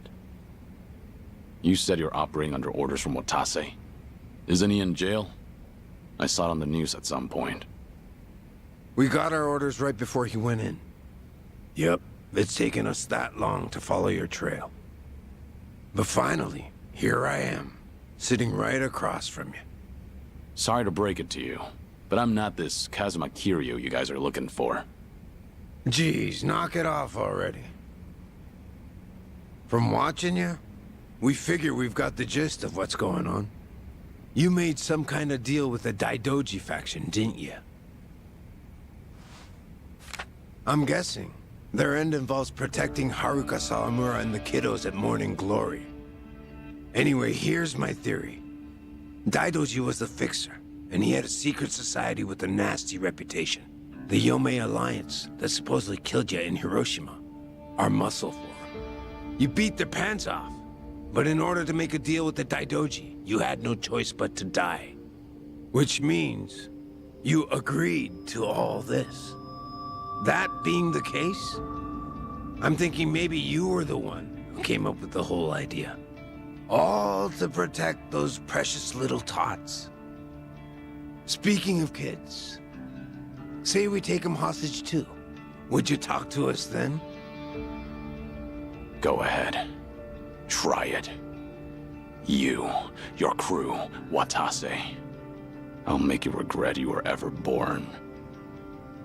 You said you're operating under orders from Watase. Isn't he in jail? I saw it on the news at some point. We got our orders right before he went in. Yep, it's taken us that long to follow your trail. But finally, here I am, sitting right across from you. Sorry to break it to you, but I'm not this Kazuma Kiryu you guys are looking for. Geez, knock it off already. From watching you, we figure we've got the gist of what's going on. You made some kind of deal with the Daidoji faction, didn't you? I'm guessing their end involves protecting Haruka Sawamura and the kiddos at Morning Glory. Anyway, here's my theory. Daidoji was the fixer, and he had a secret society with a nasty reputation. The Yomei Alliance that supposedly killed you in Hiroshima. Our muscle for him. You beat their pants off, but in order to make a deal with the Daidoji, you had no choice but to die. Which means you agreed to all this. That being the case, I'm thinking maybe you were the one who came up with the whole idea. All to protect those precious little tots. Speaking of kids, say we take them hostage too. Would you talk to us then? Go ahead. Try it. You, your crew, Watase. I'll make you regret you were ever born.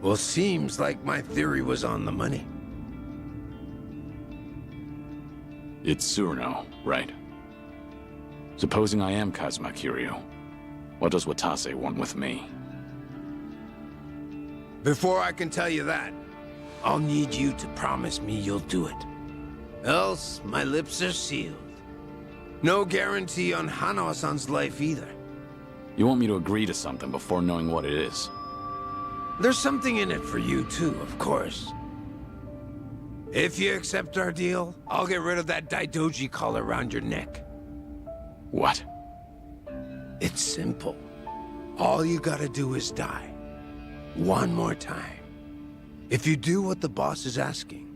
Well, seems like my theory was on the money. It's Tsuruno, right? Supposing I am Kazuma Kiryu, what does Watase want with me? Before I can tell you that, I'll need you to promise me you'll do it. Else, my lips are sealed. No guarantee on Hanawa-san's life either. You want me to agree to something before knowing what it is? There's something in it for you too, of course. If you accept our deal, I'll get rid of that Daidoji collar around your neck. What? It's simple. All you gotta do is die. One more time. If you do what the boss is asking,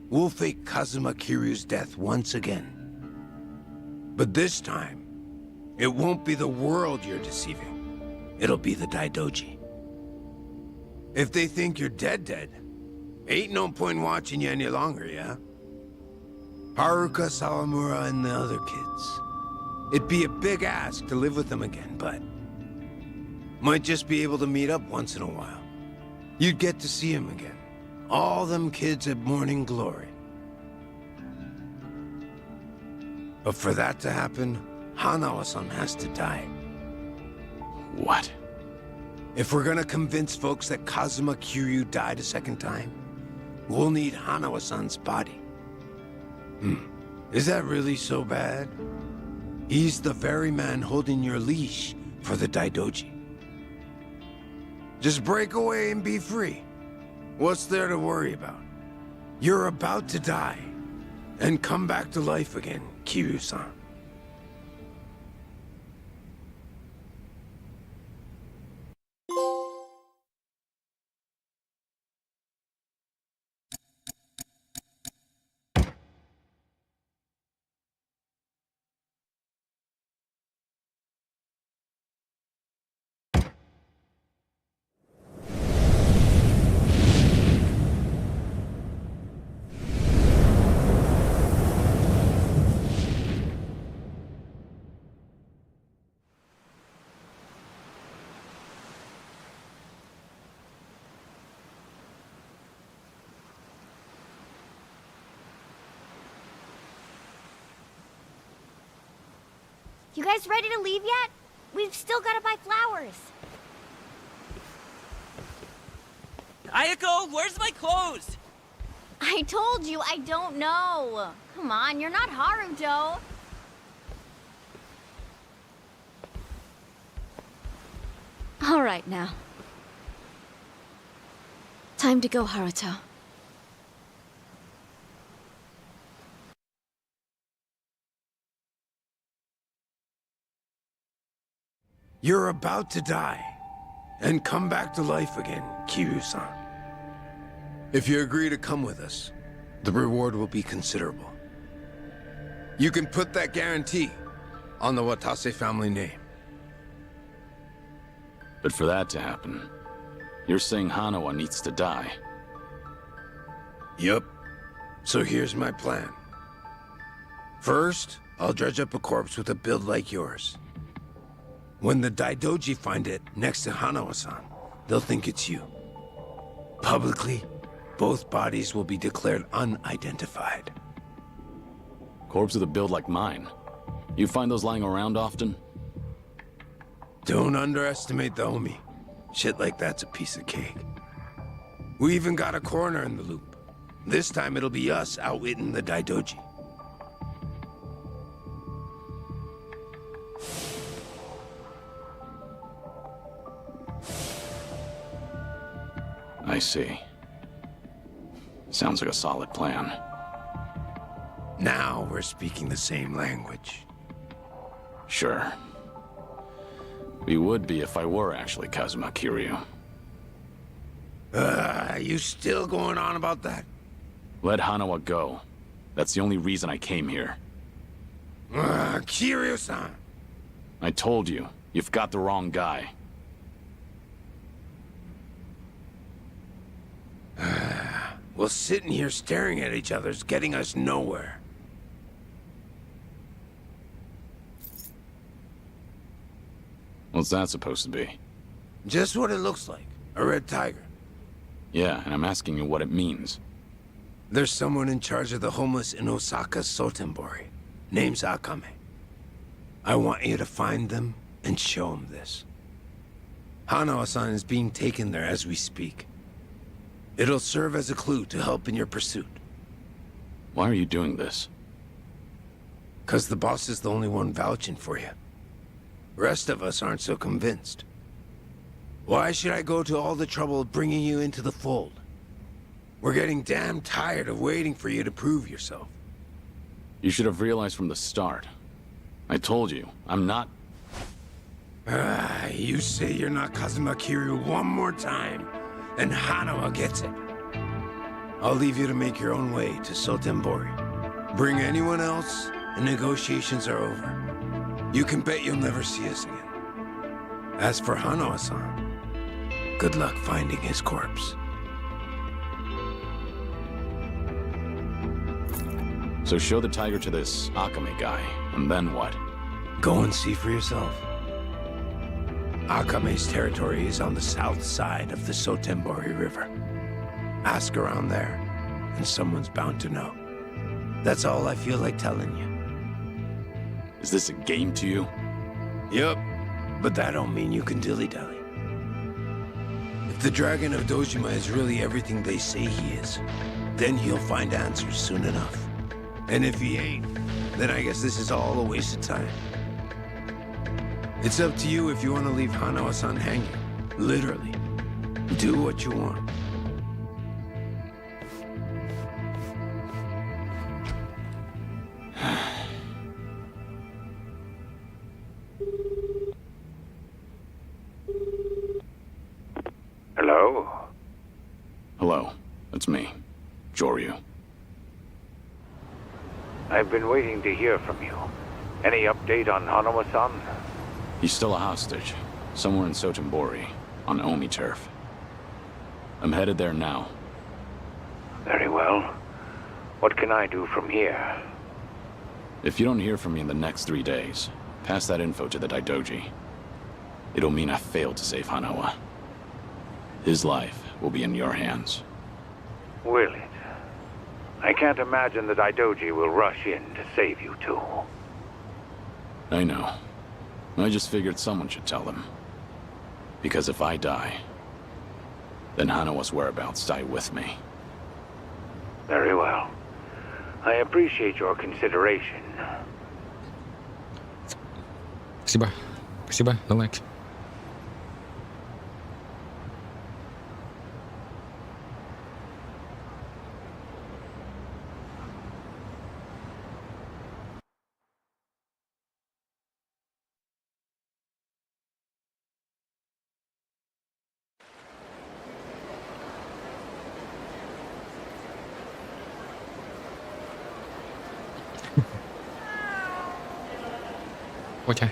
we'll fake Kazuma Kiryu's death once again. But this time, it won't be the world you're deceiving. It'll be the Daidoji. If they think you're dead, ain't no point watching you any longer, yeah? Haruka, Sawamura, and the other kids. It'd be a big ask to live with them again, but might just be able to meet up once in a while. You'd get to see them again. All them kids at morning glory. But for that to happen, Hanawa-san has to die. What? If we're gonna convince folks that Kazuma Kiryu died a second time, we'll need Hanawa-san's body. Is that really so bad? He's the very man holding your leash for the Daidoji. Just break away and be free. What's there to worry about? You're about to die and come back to life again, Kiryu-san. You guys ready to leave yet? We've still gotta buy flowers. Ayako, where's my clothes? I told you, I don't know. Come on, you're not Haruto. All right now. Time to go, Haruto. You're about to die and come back to life again, Kiryu-san. If you agree to come with us, the reward will be considerable. You can put that guarantee on the Watase family name. But for that to happen, you're saying Hanawa needs to die. Yup. So here's my plan. First, I'll dredge up a corpse with a build like yours. When the Daidoji find it next to Hanawa-san, they'll think it's you. Publicly, both bodies will be declared unidentified. Corpse with a build like mine. You find those lying around often? Don't underestimate the homie. Shit like that's a piece of cake. We even got a coroner in the loop. This time it'll be us outwitting the Daidoji. I see. Sounds like a solid plan. Now we're speaking the same language. Sure. We would be if I were actually Kazuma Kiryu. You still going on about that? Let Hanawa go. That's the only reason I came here. Kiryu-san! I told you, you've got the wrong guy. Well, sitting here staring at each other's getting us nowhere. What's that supposed to be? Just what it looks like. A red tiger. Yeah, and I'm asking you what it means. There's someone in charge of the homeless in Osaka's Sotenbori. Name's Akame. I want you to find them and show them this. Hanawa-san is being taken there as we speak. It'll serve as a clue to help in your pursuit. Why are you doing this? 'Cause the boss is the only one vouching for you. Rest of us aren't so convinced. Why should I go to all the trouble of bringing you into the fold? We're getting damn tired of waiting for you to prove yourself. You should have realized from the start. I told you, I'm not... You say you're not Kazuma Kiryu one more time, and Hanawa gets it. I'll leave you to make your own way to Sotenbori. Bring anyone else, and negotiations are over. You can bet you'll never see us again. As for Hanawa-san, good luck finding his corpse. So show the tiger to this Akame guy, and then what? Go and see for yourself. Akame's territory is on the south side of the Sotenbori River. Ask around there, and someone's bound to know. That's all I feel like telling you. Is this a game to you? Yup, but that don't mean you can dilly-dally. If the Dragon of Dojima is really everything they say he is, then he'll find answers soon enough. And if he ain't, then I guess this is all a waste of time. It's up to you if you want to leave Hanawa-san hanging. Literally. Do what you want. Hello? Hello, it's me, Joryu. I've been waiting to hear from you. Any update on Hanawa-san? He's still a hostage, somewhere in Sotenbori, on Omi turf. I'm headed there now. Very well. What can I do from here? If you don't hear from me in the next 3 days, pass that info to the Daidoji. It'll mean I failed to save Hanawa. His life will be in your hands. Will it? I can't imagine the Daidoji will rush in to save you two. I know. I just figured someone should tell them. Because if I die, then Hanawa's whereabouts die with me. Very well. I appreciate your consideration. Спасибо. Спасибо за лайк. Окей.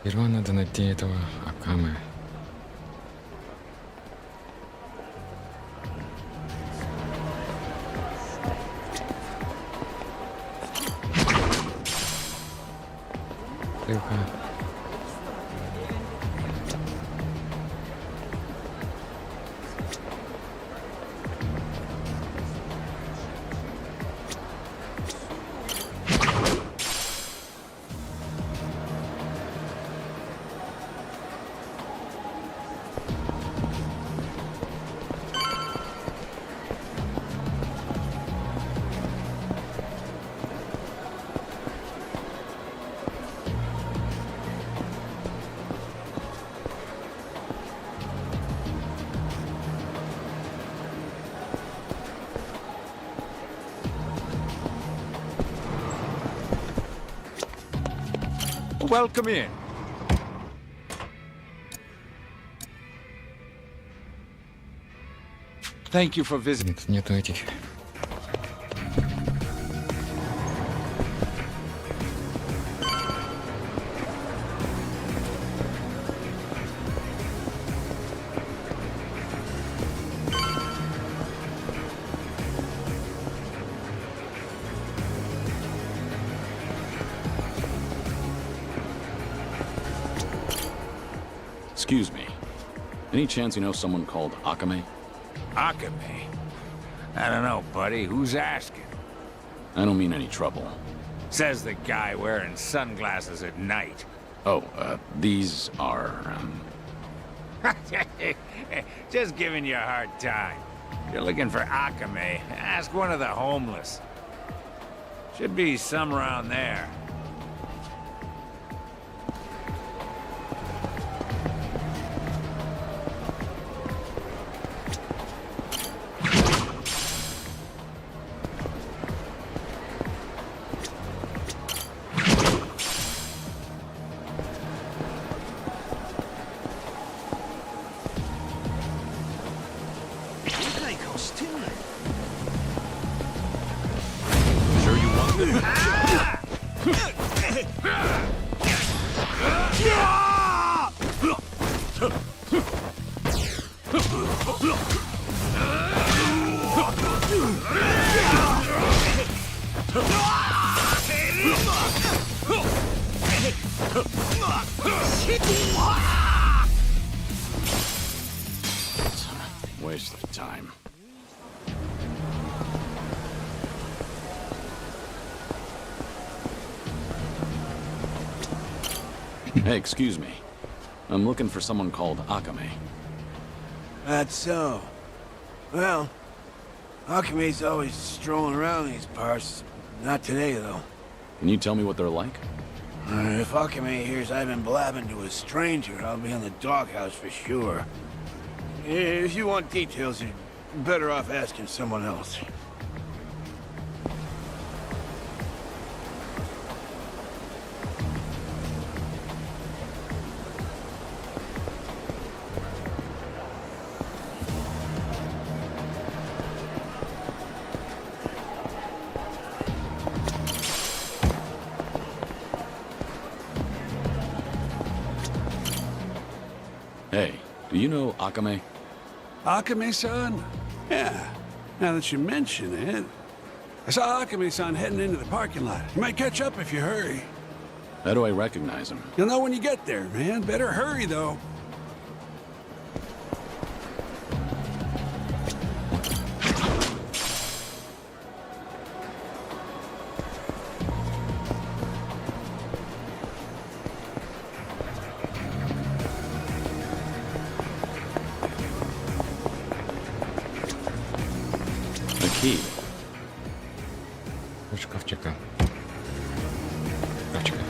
Сперва надо найти этого Акаме. Тихо. Welcome in. Thank you for visiting. Нету этих. Excuse me. Any chance you know someone called Akame? Akame? I don't know, buddy. Who's asking? I don't mean any trouble. Says the guy wearing sunglasses at night. Oh, these are, Just giving you a hard time. If you're looking for Akame, ask one of the homeless. Should be some around there. sure you want this? Waste of time. Hey, excuse me. I'm looking for someone called Akame. That's so. Well, Akame's always strolling around these parts. Not today, though. Can you tell me what they're like? If Akame hears I've been blabbing to a stranger, I'll be in the doghouse for sure. If you want details, you're better off asking someone else. Hey, do you know Akame? Akame-san? Yeah, now that you mention it. I saw Akame-san heading into the parking lot. You might catch up if you hurry. How do I recognize him? You'll know when you get there, man. Better hurry, though. Key. До шкафчика. Шкафчика.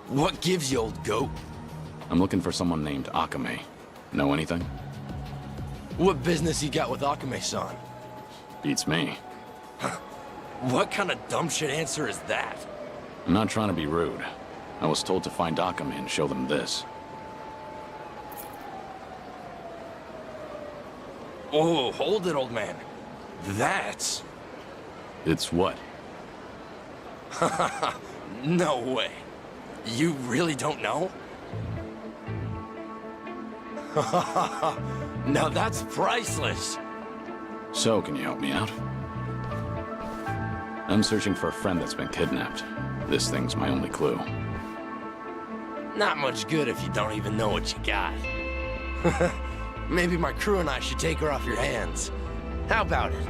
What gives you, old goat? I'm looking for someone named Akame. Know anything? What business you got with Akame-san? Beats me. What kind of dumb shit answer is that? I'm not trying to be rude. I was told to find Akame and show them this. Oh, hold it, old man. That's... It's what? No way. You really don't know? Now that's priceless. So, can you help me out? I'm searching for a friend that's been kidnapped. This thing's my only clue. Not much good if you don't even know what you got. Maybe my crew and I should take her off your hands. How about it?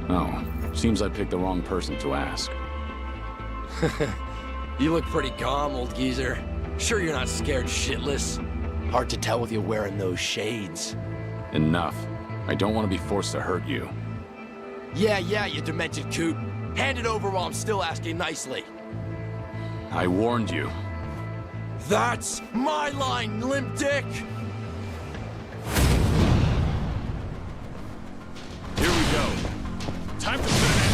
Oh, seems I picked the wrong person to ask. You look pretty calm, old geezer. Sure you're not scared shitless? Hard to tell with you wearing those shades. Enough. I don't want to be forced to hurt you. Yeah, you demented coot. Hand it over while I'm still asking nicely. I warned you. That's my line, limp dick! Here we go. Time to finish.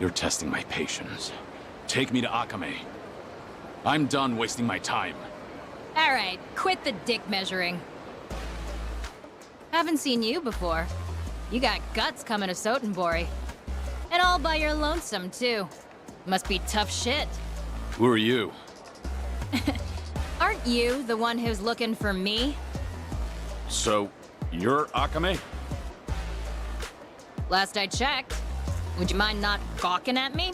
You're testing my patience. Take me to Akame. I'm done wasting my time. All right, quit the dick measuring. Haven't seen you before. You got guts coming to Sotenbori. And all by your lonesome, too. Must be tough shit. Who are you? Aren't you the one who's looking for me? So, you're Akame? Last I checked. Would you mind not gawking at me?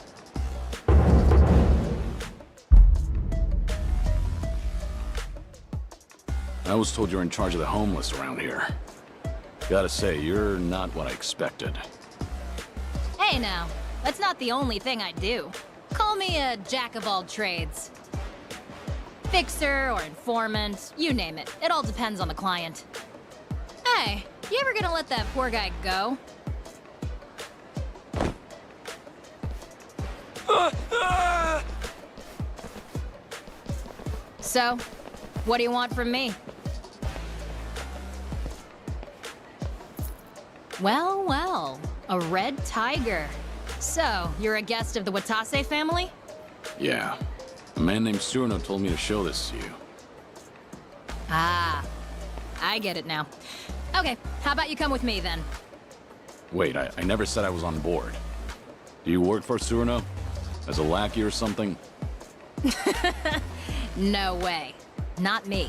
I was told you're in charge of the homeless around here. Gotta say, you're not what I expected. Hey now, that's not the only thing I do. Call me a jack of all trades. Fixer or informant, you name it. It all depends on the client. Hey, you ever gonna let that poor guy go? So, what do you want from me? Well, well, a red tiger. So, you're a guest of the Watase family? Yeah. A man named Surno told me to show this to you. Ah, I get it now. Okay, how about you come with me then? Wait, I never said I was on board. Do you work for Surno? As a lackey or something? No way. Not me.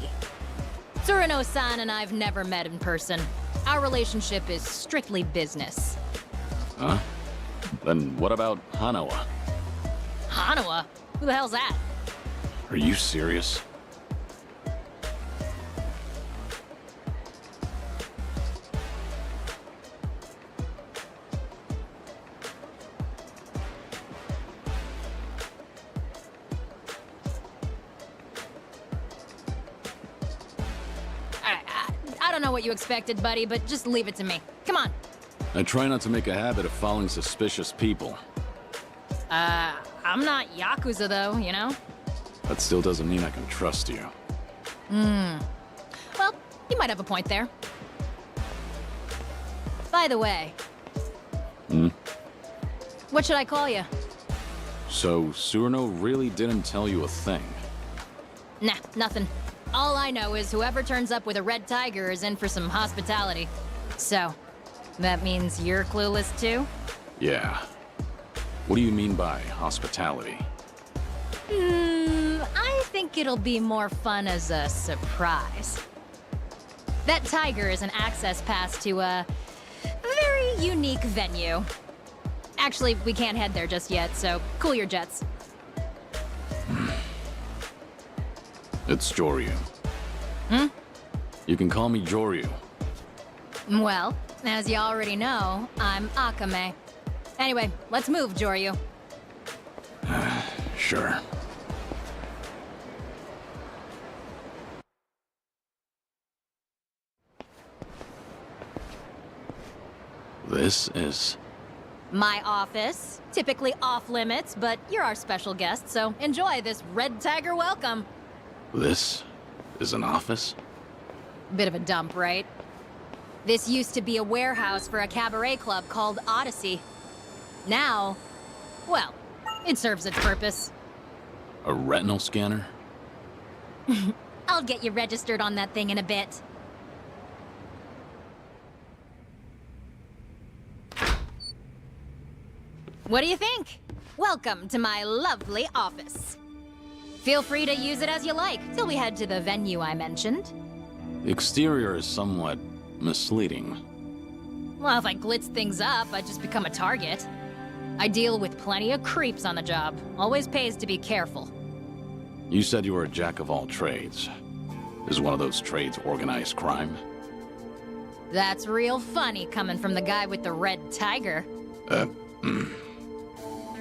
Tsurano-san and I've never met in person. Our relationship is strictly business. Huh? Then what about Hanawa? Hanawa? Who the hell's that? Are you serious? I don't know what you expected, buddy, but just leave it to me. Come on. I try not to make a habit of following suspicious people. I'm not Yakuza though, you know? That still doesn't mean I can trust you. Well, you might have a point there. By the way. What should I call you? So, Surno really didn't tell you a thing? Nah, nothing. All I know is whoever turns up with a red tiger is in for some hospitality. So, that means you're clueless too? Yeah. What do you mean by hospitality? I think it'll be more fun as a surprise. That tiger is an access pass to a very unique venue. Actually, we can't head there just yet, so cool your jets. It's Joryu. You can call me Joryu. Well, as you already know, I'm Akame. Anyway, let's move, Joryu. Sure. This is... My office. Typically off limits, but you're our special guest, so enjoy this red tiger welcome. This is an office? Bit of a dump, right? This used to be a warehouse for a cabaret club called Odyssey. Now, well, it serves its purpose. A retinal scanner? I'll get you registered on that thing in a bit. What do you think? Welcome to my lovely office. Feel free to use it as you like, till we head to the venue I mentioned. The exterior is somewhat misleading. Well, if I glitz things up, I'd just become a target. I deal with plenty of creeps on the job. Always pays to be careful. You said you were a jack of all trades. Is one of those trades organized crime? That's real funny coming from the guy with the red tiger.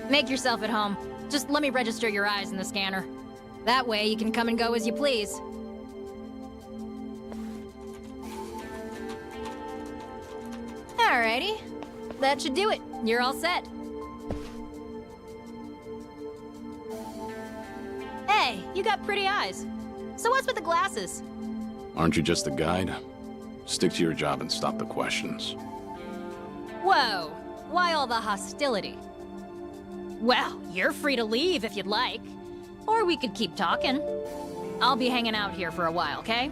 Make yourself at home. Just let me register your eyes in the scanner. That way you can come and go as you please. Alrighty. That should do it. You're all set. Hey, you got pretty eyes. So what's with the glasses? Aren't you just the guide? Stick to your job and stop the questions. Whoa, why all the hostility? Well, you're free to leave if you'd like. Or we could keep talking. I'll be hanging out here for a while, okay?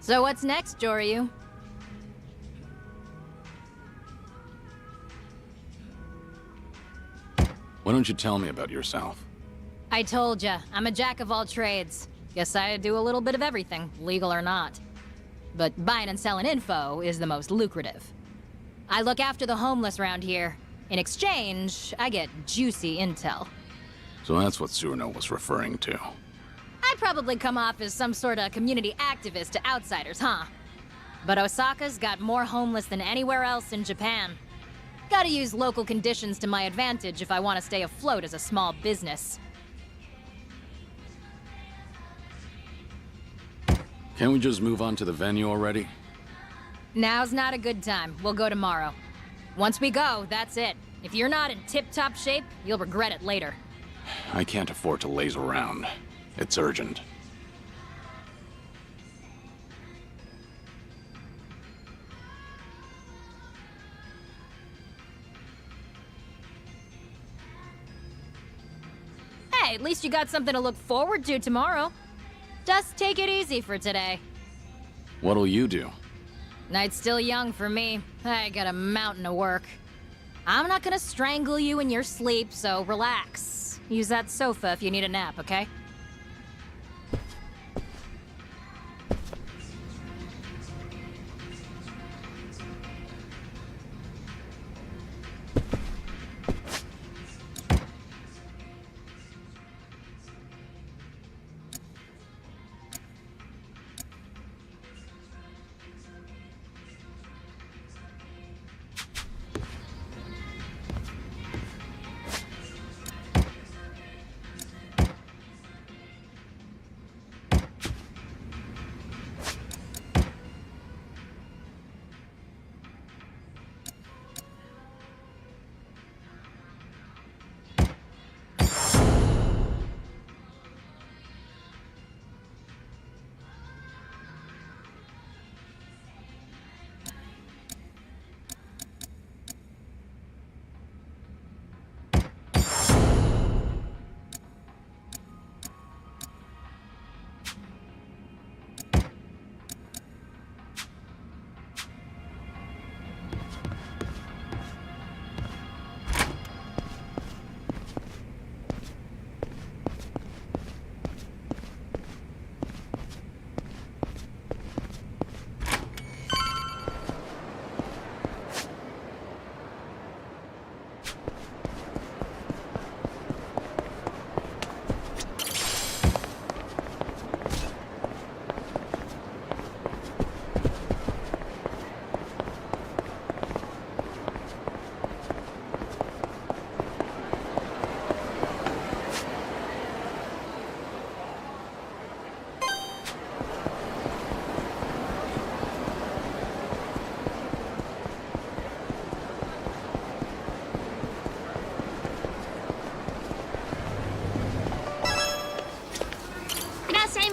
So what's next, Joryu? Why don't you tell me about yourself? I told ya, I'm a jack of all trades. Guess I do a little bit of everything, legal or not. But buying and selling info is the most lucrative. I look after the homeless around here. In exchange, I get juicy intel. So that's what Tsuruno was referring to. I'd probably come off as some sort of community activist to outsiders, huh? But Osaka's got more homeless than anywhere else in Japan. Gotta use local conditions to my advantage if I want to stay afloat as a small business. Can't we just move on to the venue already? Now's not a good time. We'll go tomorrow. Once we go, that's it. If you're not in tip-top shape, you'll regret it later. I can't afford to laze around. It's urgent. Hey, at least you got something to look forward to tomorrow. Just take it easy for today. What'll you do? Night's still young for me. I got a mountain of work. I'm not gonna strangle you in your sleep, so relax. Use that sofa if you need a nap, okay?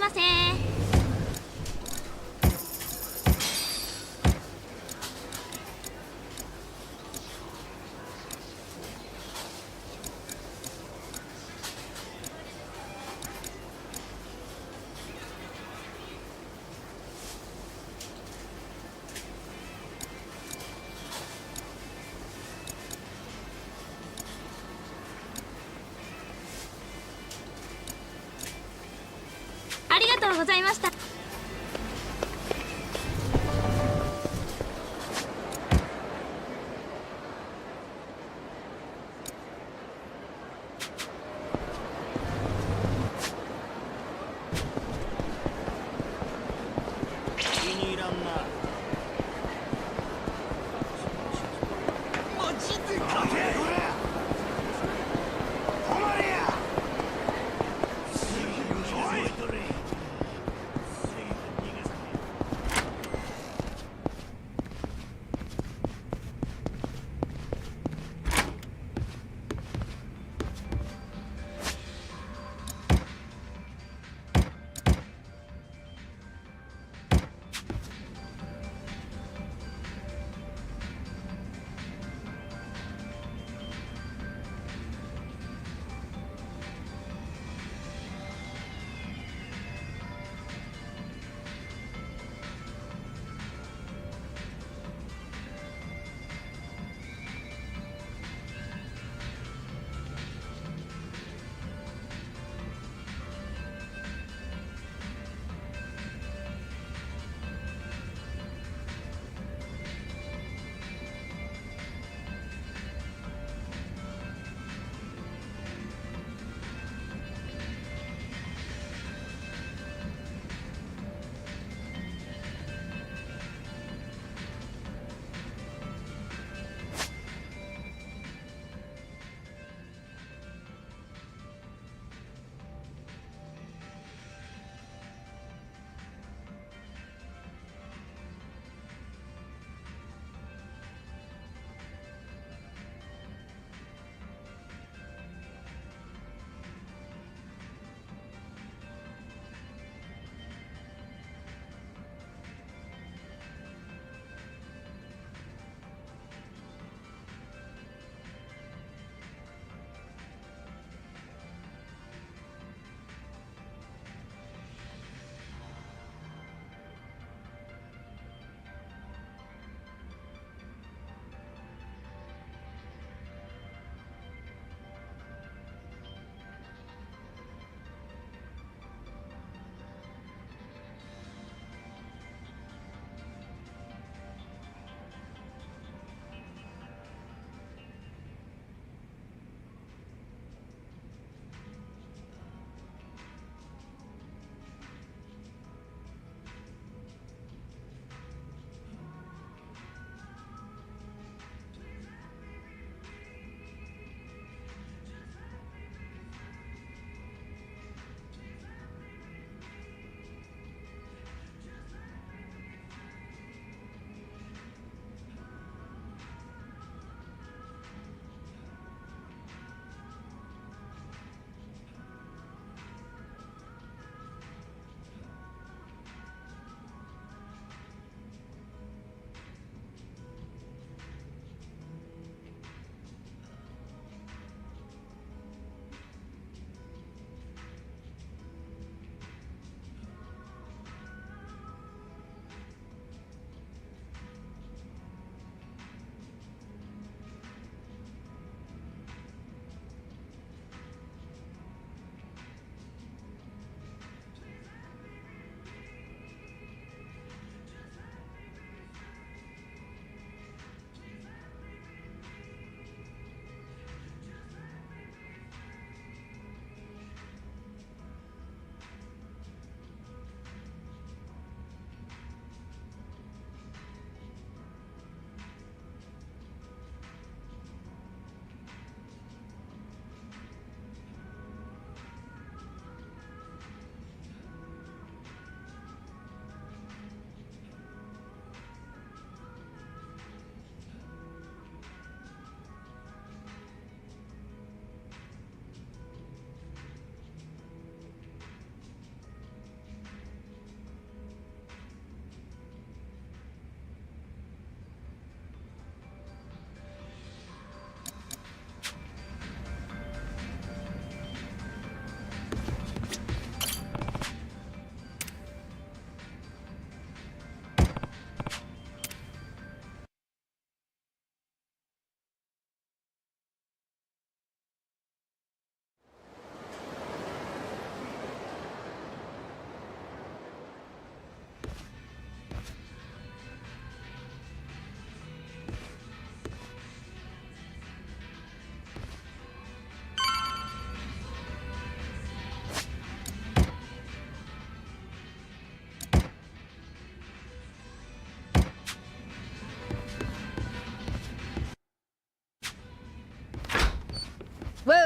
ませ。ありがとうございました。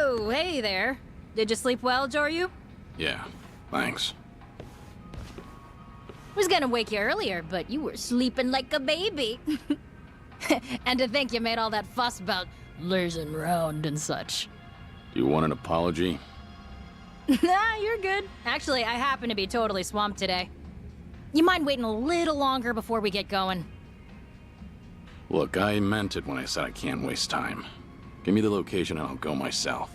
Oh, hey there. Did you sleep well, Joryu? Yeah, thanks. Was gonna wake you earlier, but you were sleeping like a baby. And to think you made all that fuss about lazing around and such. You want an apology? Nah, you're good. Actually, I happen to be totally swamped today. You mind waiting a little longer before we get going? Look, I meant it when I said I can't waste time. Give me the location and I'll go myself.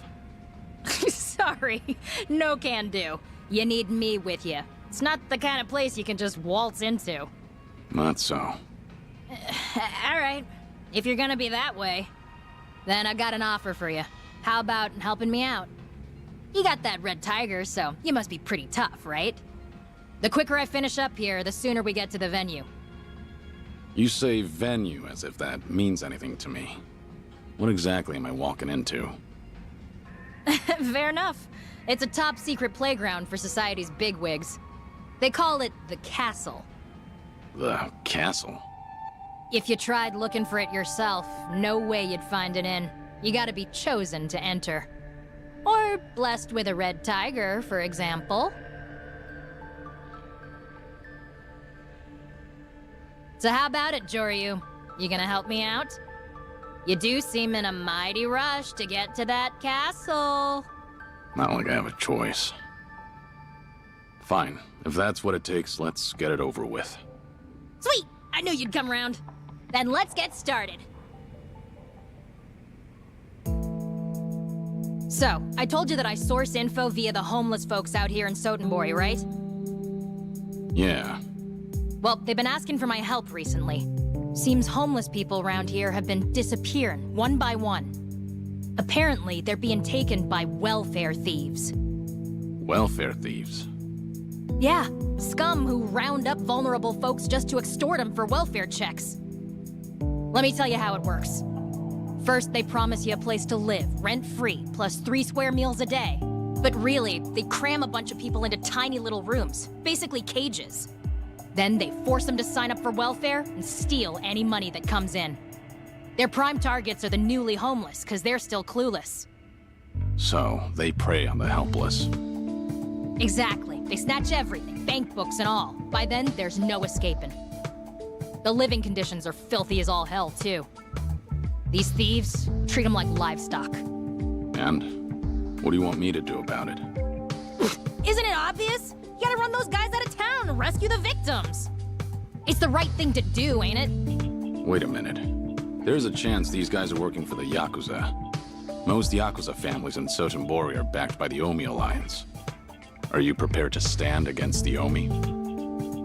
Sorry, no can do. You need me with you. It's not the kind of place you can just waltz into. Not so. Alright, if you're gonna be that way, then I got an offer for you. How about helping me out? You got that red tiger, so you must be pretty tough, right? The quicker I finish up here, the sooner we get to the venue. You say venue as if that means anything to me. What exactly am I walking into? Fair enough. It's a top-secret playground for society's bigwigs. They call it the castle. The castle? If you tried looking for it yourself, no way you'd find it in. You gotta be chosen to enter. Or blessed with a red tiger, for example. So how about it, Joryu? You gonna help me out? You do seem in a mighty rush to get to that castle. Not like I have a choice. Fine. If that's what it takes, let's get it over with. Sweet! I knew you'd come around. Then let's get started. So, I told you that I source info via the homeless folks out here in Sotenbori, right? Yeah. Well, they've been asking for my help recently. Seems homeless people around here have been disappearing, one by one. Apparently, they're being taken by welfare thieves. Welfare thieves? Yeah, scum who round up vulnerable folks just to extort them for welfare checks. Let me tell you how it works. First, they promise you a place to live, rent-free, plus 3 square meals a day. But really, they cram a bunch of people into tiny little rooms, basically cages. Then they force them to sign up for welfare and steal any money that comes in. Their prime targets are the newly homeless, because they're still clueless. So, they prey on the helpless. Exactly. They snatch everything, bank books and all. By then, there's no escaping. The living conditions are filthy as all hell, too. These thieves treat them like livestock. And? What do you want me to do about it? Isn't it obvious? You gotta run those guys out of town and rescue the victims. It's the right thing to do, ain't it? Wait a minute. There's a chance these guys are working for the Yakuza. Most Yakuza families in Sotenbori are backed by the Omi Alliance. Are you prepared to stand against the Omi?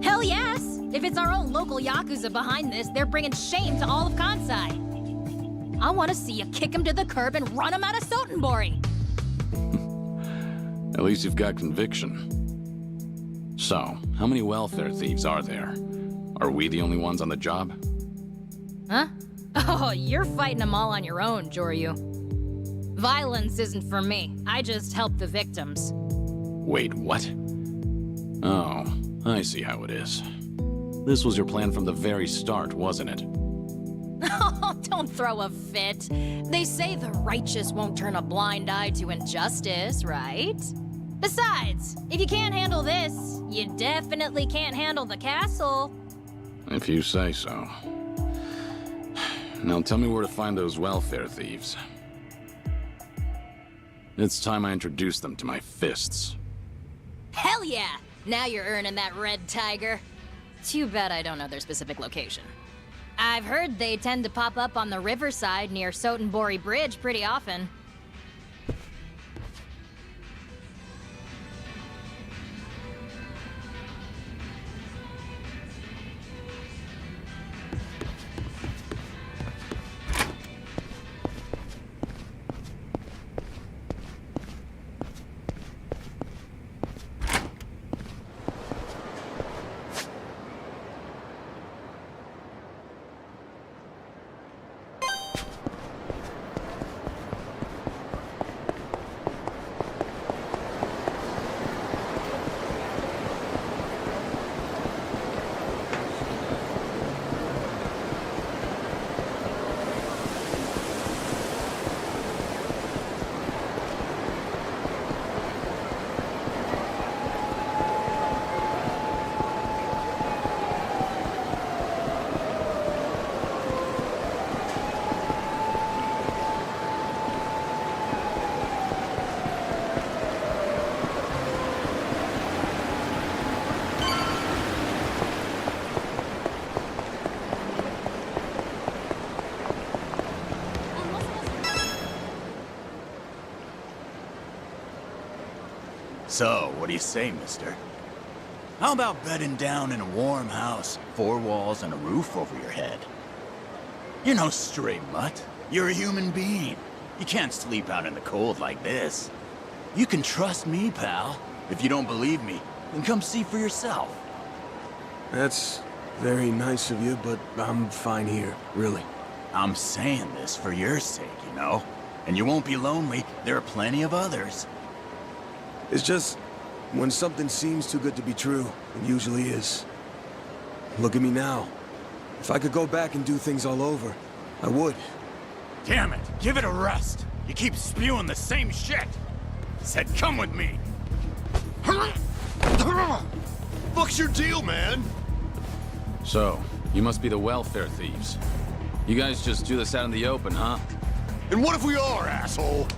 Hell yes! If it's our own local Yakuza behind this, they're bringing shame to all of Kansai. I want to see you kick them to the curb and run them out of Sotenbori. At least you've got conviction. So, how many welfare thieves are there? Are we the only ones on the job? Huh? Oh, you're fighting them all on your own, Joryu. Violence isn't for me. I just help the victims. Wait, what? Oh, I see how it is. This was your plan from the very start, wasn't it? Oh, don't throw a fit. They say the righteous won't turn a blind eye to injustice, right? Besides, if you can't handle this, you definitely can't handle the castle. If you say so. Now tell me where to find those welfare thieves. It's time I introduce them to my fists. Hell yeah! Now you're earning that red tiger. Too bad I don't know their specific location. I've heard they tend to pop up on the riverside near Sotenbori Bridge pretty often. So, what do you say, mister? How about bedding down in a warm house, 4 walls and a roof over your head? You're no stray mutt. You're a human being. You can't sleep out in the cold like this. You can trust me, pal. If you don't believe me, then come see for yourself. That's very nice of you, but I'm fine here, really. I'm saying this for your sake, you know? And you won't be lonely. There are plenty of others. It's just, when something seems too good to be true, it usually is. Look at me now. If I could go back and do things all over, I would. Damn it, give it a rest. You keep spewing the same shit. Said come with me. Fuck's your deal, man? So, you must be the welfare thieves. You guys just do this out in the open, huh? And what if we are, asshole?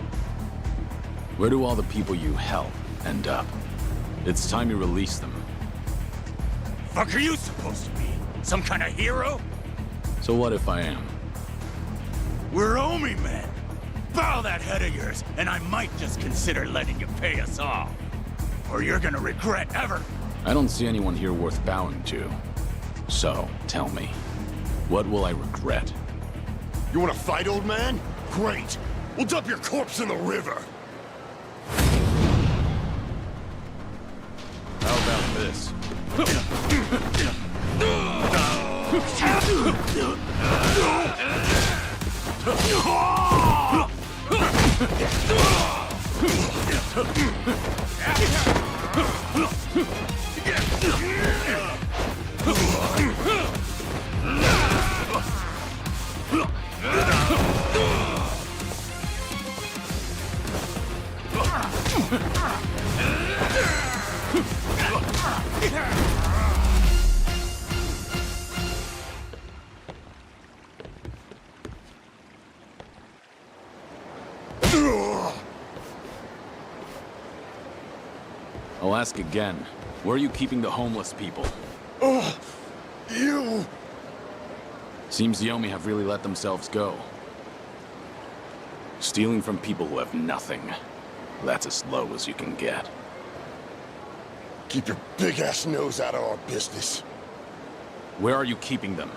Where do all the people you help end up? It's time you release them. Fuck are you supposed to be? Some kind of hero? So what if I am? We're Omi men. Bow that head of yours, and I might just consider letting you pay us off. Or you're gonna regret ever. I don't see anyone here worth bowing to. So, tell me, what will I regret? You wanna fight, old man? Great. We'll dump your corpse in the river. How about this? I'll ask again. Where are you keeping the homeless people? You! Seems the Yomi have really let themselves go. Stealing from people who have nothing. That's as low as you can get. Keep your big-ass nose out of our business. Where are you keeping them?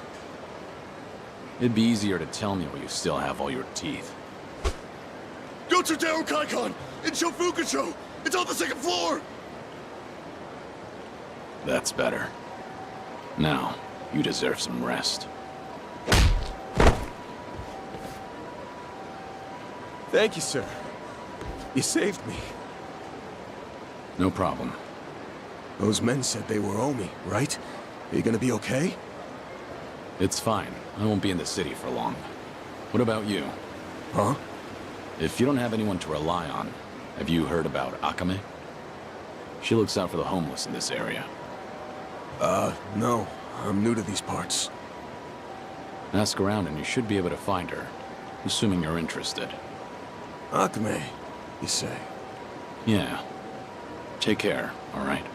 It'd be easier to tell me where you still have all your teeth. Go to Daru Kaikon in Shofukucho! It's on the 2nd floor! That's better. Now, you deserve some rest. Thank you, sir. You saved me. No problem. Those men said they were Omi, right? Are you gonna be okay? It's fine. I won't be in the city for long. What about you? Huh? If you don't have anyone to rely on, have you heard about Akame? She looks out for the homeless in this area. No. I'm new to these parts. Ask around and you should be able to find her, assuming you're interested. Akame, you say? Yeah. Take care, all right?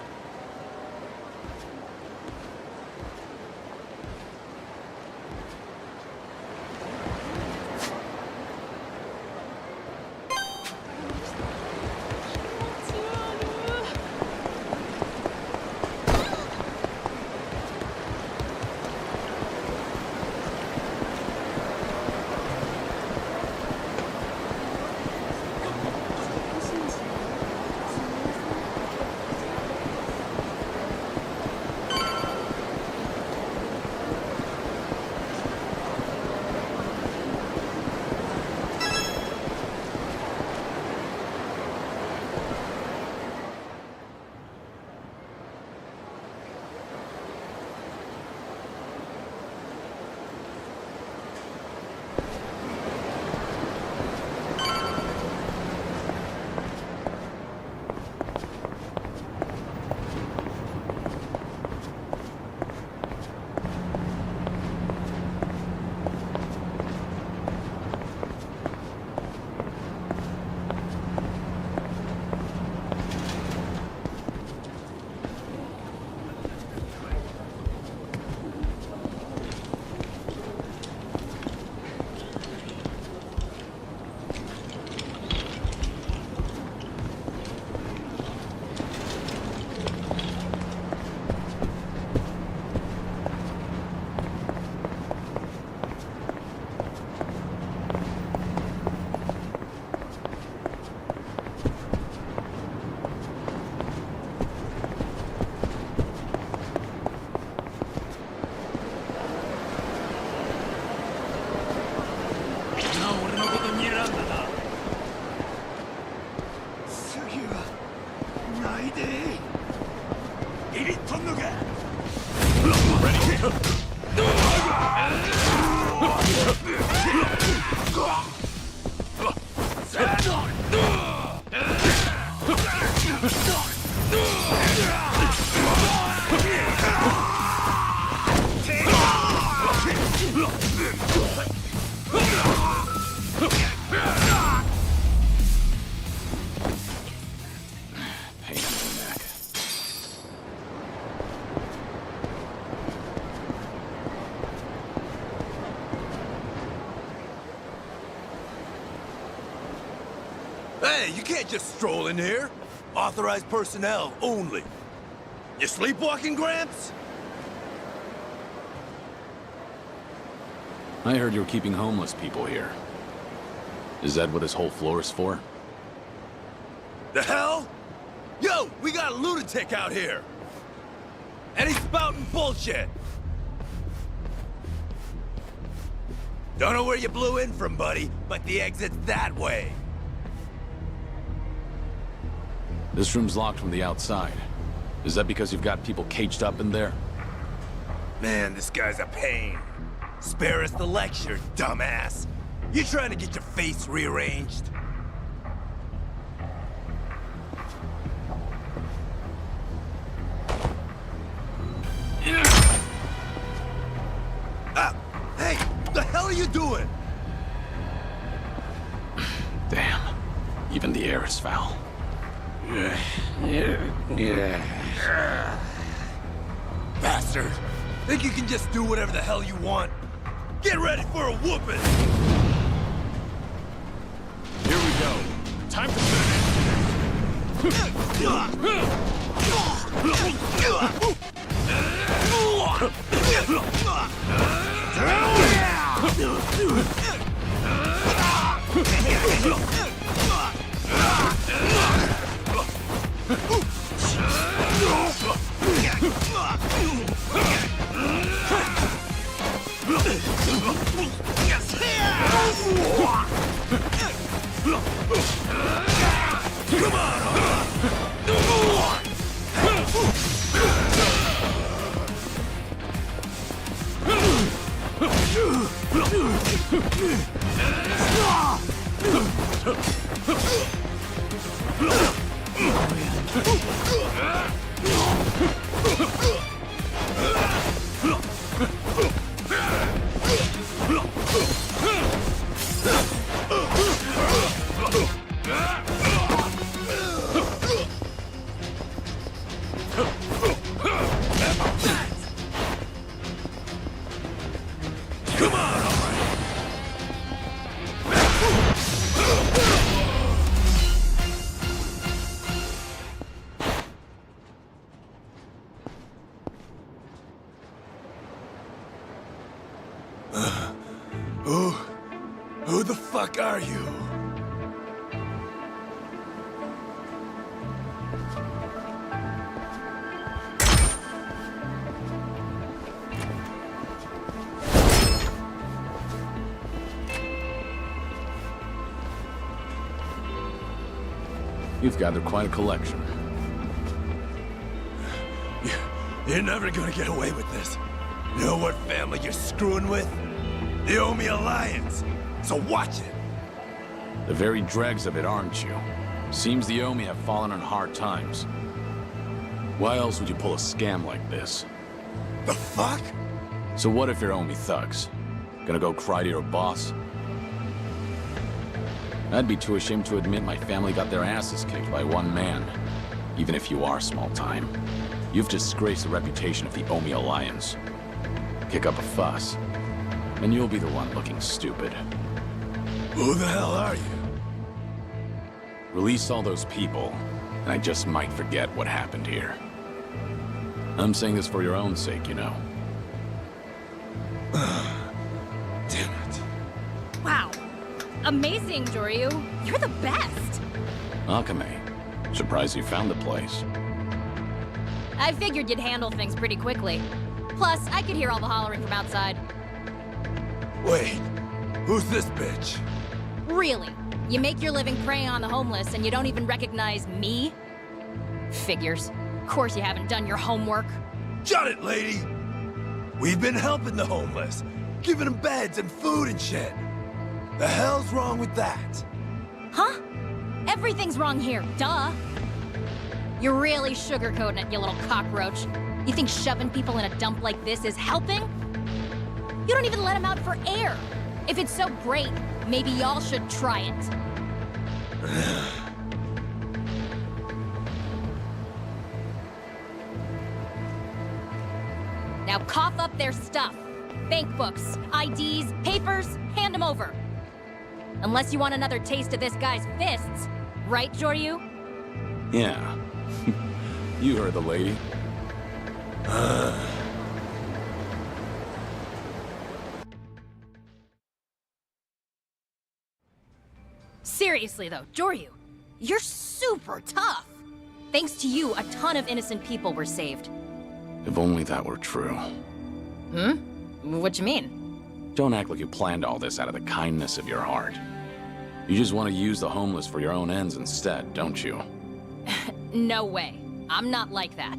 Ready? Pain in the neck. Hey, you can't just stroll in here. Authorized personnel only. You sleepwalking, Gramps? I heard you were keeping homeless people here. Is that what this whole floor is for? The hell? Yo, we got a lunatic out here! And he's spouting bullshit! Don't know where you blew in from, buddy, but the exit's that way. This room's locked from the outside. Is that because you've got people caged up in there? Man, this guy's a pain. Spare us the lecture, dumbass. You trying to get your face rearranged? Hey, what the hell are you doing? Damn. Even the air is foul. Bastard! Think you can just do whatever the hell you want? Get ready for a whooping! Here we go. Time to Who the fuck are you? You've gathered quite a collection. You're never gonna get away with this. You know what family you're screwing with? The Omi Alliance. So watch it. The very dregs of it, aren't you? Seems the Omi have fallen on hard times. Why else would you pull a scam like this? The fuck? So what if you're Omi thugs? Gonna go cry to your boss? I'd be too ashamed to admit my family got their asses kicked by one man. Even if you are small time. You've disgraced the reputation of the Omi Alliance. Kick up a fuss, and you'll be the one looking stupid. Who the hell are you? Release all those people, and I just might forget what happened here. I'm saying this for your own sake, you know. Damn it. Wow. Amazing, Joryu. You're the best. Akame, surprised you found the place. I figured you'd handle things pretty quickly. Plus, I could hear all the hollering from outside. Wait, who's this bitch? Really? You make your living preying on the homeless and you don't even recognize me? Figures. Of course you haven't done your homework. Shut it, lady! We've been helping the homeless, giving them beds and food and shit. The hell's wrong with that? Huh? Everything's wrong here, duh. You're really sugarcoating it, you little cockroach. You think shoving people in a dump like this is helping? You don't even let them out for air. If it's so great, maybe y'all should try it. Now cough up their stuff. Bank books, IDs, papers, hand them over. Unless you want another taste of this guy's fists. Right, Joryu? Yeah. You heard the lady. Seriously though, Joryu, you're super tough. Thanks to you, a ton of innocent people were saved. If only that were true. Hmm? What you mean? Don't act like you planned all this out of the kindness of your heart. You just want to use the homeless for your own ends instead, don't you? No way. I'm not like that.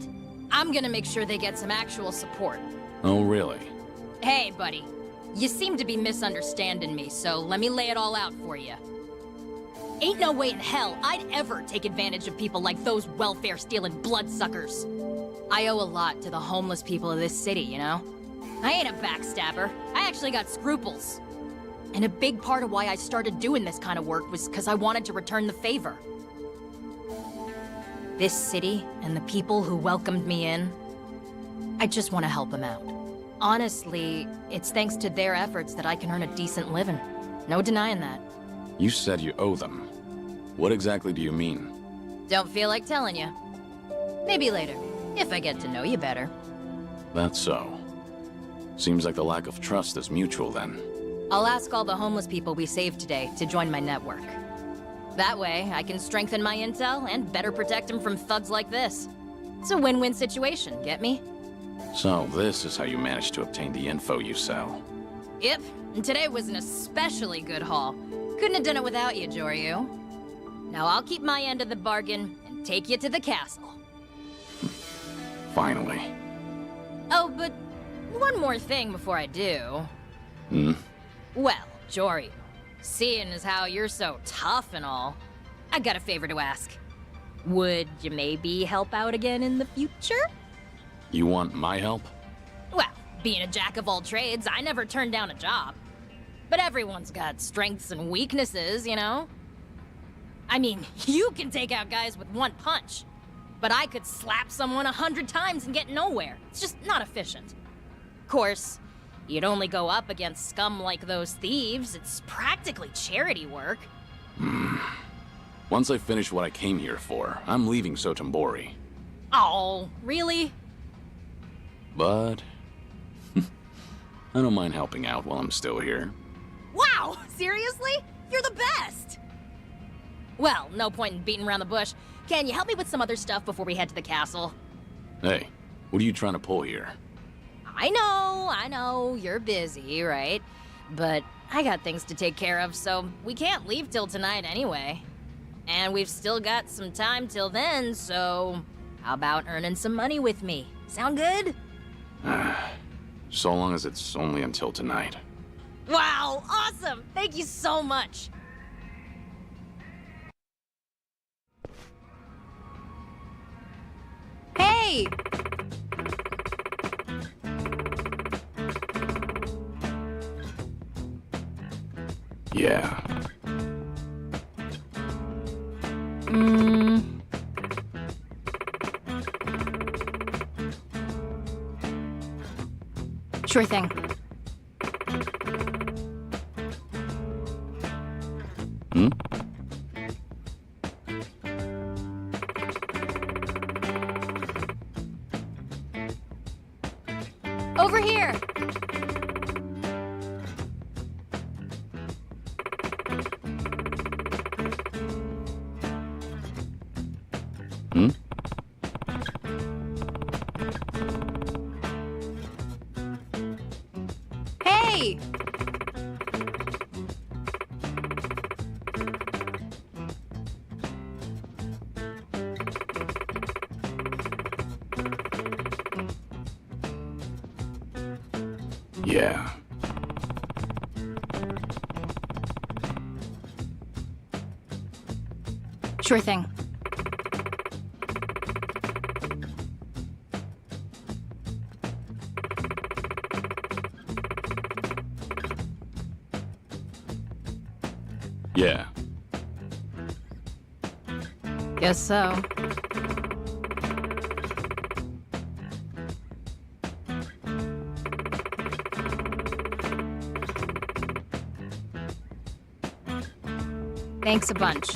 I'm gonna make sure they get some actual support. Oh, really? Hey, buddy. You seem to be misunderstanding me, so let me lay it all out for you. Ain't no way in hell I'd ever take advantage of people like those welfare-stealing bloodsuckers. I owe a lot to the homeless people of this city, you know? I ain't a backstabber. I actually got scruples. And a big part of why I started doing this kind of work was because I wanted to return the favor. This city and the people who welcomed me in, I just want to help them out. Honestly, it's thanks to their efforts that I can earn a decent living. No denying that. You said you owe them. What exactly do you mean? Don't feel like telling you. Maybe later, if I get to know you better. That's so. Seems like the lack of trust is mutual then. I'll ask all the homeless people we saved today to join my network. That way, I can strengthen my intel and better protect them from thugs like this. It's a win-win situation, get me? So this is how you managed to obtain the info you sell. Yep, and today was an especially good haul. Couldn't have done it without you, Joryu. Now I'll keep my end of the bargain and take you to the castle. Finally. Oh, but one more thing before I do. Hmm? Well, Joryu, seeing as how you're so tough and all, I got a favor to ask. Would you maybe help out again in the future? You want my help? Well, being a jack of all trades, I never turned down a job. But everyone's got strengths and weaknesses, you know? I mean, you can take out guys with one punch. But I could slap someone 100 times and get nowhere. It's just not efficient. Of course, you'd only go up against scum like those thieves. It's practically charity work. Once I finish what I came here for, I'm leaving Sotombori. Oh, really? But I don't mind helping out while I'm still here. Wow, seriously? You're the best! Well, no point in beating around the bush. Can you help me with some other stuff before we head to the castle? Hey, what are you trying to pull here? I know, you're busy, right? But I got things to take care of, so we can't leave till tonight anyway. And we've still got some time till then, so how about earning some money with me? Sound good? So long as it's only until tonight. Wow, awesome! Thank you so much! Hey! Yeah. Sure thing. Hmm? Over here! Hmm? Hey! Yeah. Sure thing. Yeah. Guess so. Thanks a bunch.